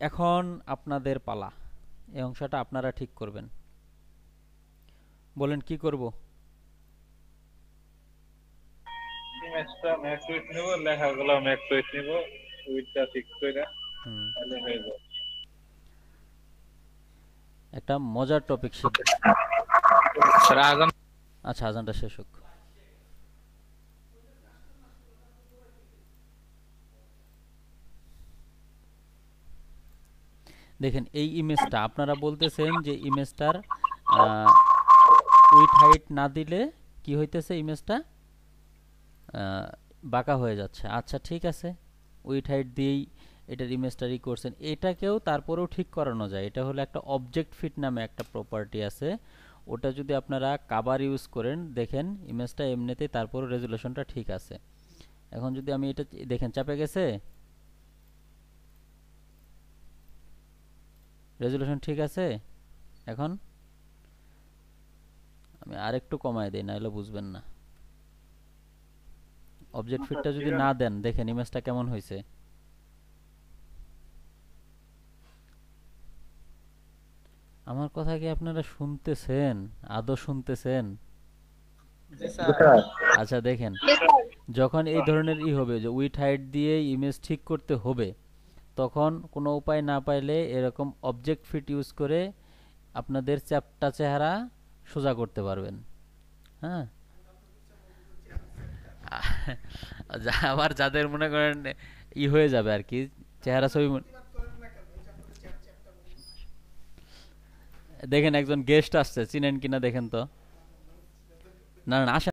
এখন আপনাদের পালা। এই অংশটা আপনারা ঠিক করবেন, বলেন কি করব। ইমেজটা ম্যাক্স উইথ নিব, লেখাগুলো ম্যাক্স উইথ নিব, উইথটা ফিক্স করে হুম, তাহলে হয়ে যাবে। একটা মজার টপিক শিখব। স্যার আগাম আচ্ছা, আজানটা শেষ হোক। দেখেন এই ইমেজটা আপনারা বলতেছেন যে ইমেজটার উইথ হাইট না দিলে কি হইতেছে, ইমেজটা বাঁকা হয়ে যাচ্ছে। আচ্ছা ঠিক আছে, উইথ হাইট দিয়েই এটার ইমেজটা করছেন, এটাকেও তারপরেও ঠিক করানো যায়। এটা হলো একটা অবজেক্ট ফিট নামে একটা প্রপার্টি আছে, ওটা যদি আপনারা কাভার ইউজ করেন, দেখেন ইমেজটা এমনিতেই তারপরও রেজুলেশনটা ঠিক আছে। এখন যদি আমি এটা দেখেন চাপে গেছে, রেজুলেশন ঠিক আছে। এখন আমি আরেকটু কমায় দেই, নাহলে বুঝবেন না। অবজেক্ট ফিটটা যদি না দেন, দেখেন ইমেজটা কেমন হয়েছে। আমার কথা কি আপনারা শুনতেছেন? আদৌ শুনতেছেন? আচ্ছা দেখেন, যখন এই ধরনের হবে যে উইথ হাইট দিয়ে ইমেজ ঠিক করতে হবে, তখন কোনো উপায় না পাইলে এরকম অবজেক্ট ফিট ইউজ করে আপনাদের চ্যাপ্টা চেহারা সোজা করতে পারবেন। হ্যাঁ, আবার যাদের মনে করেন হয়ে যাবে আর কি, চেহারা ছবি দেখেন একজন গেস্ট আসছে, চিনেন কিনা দেখেন তো। না না, আসেন।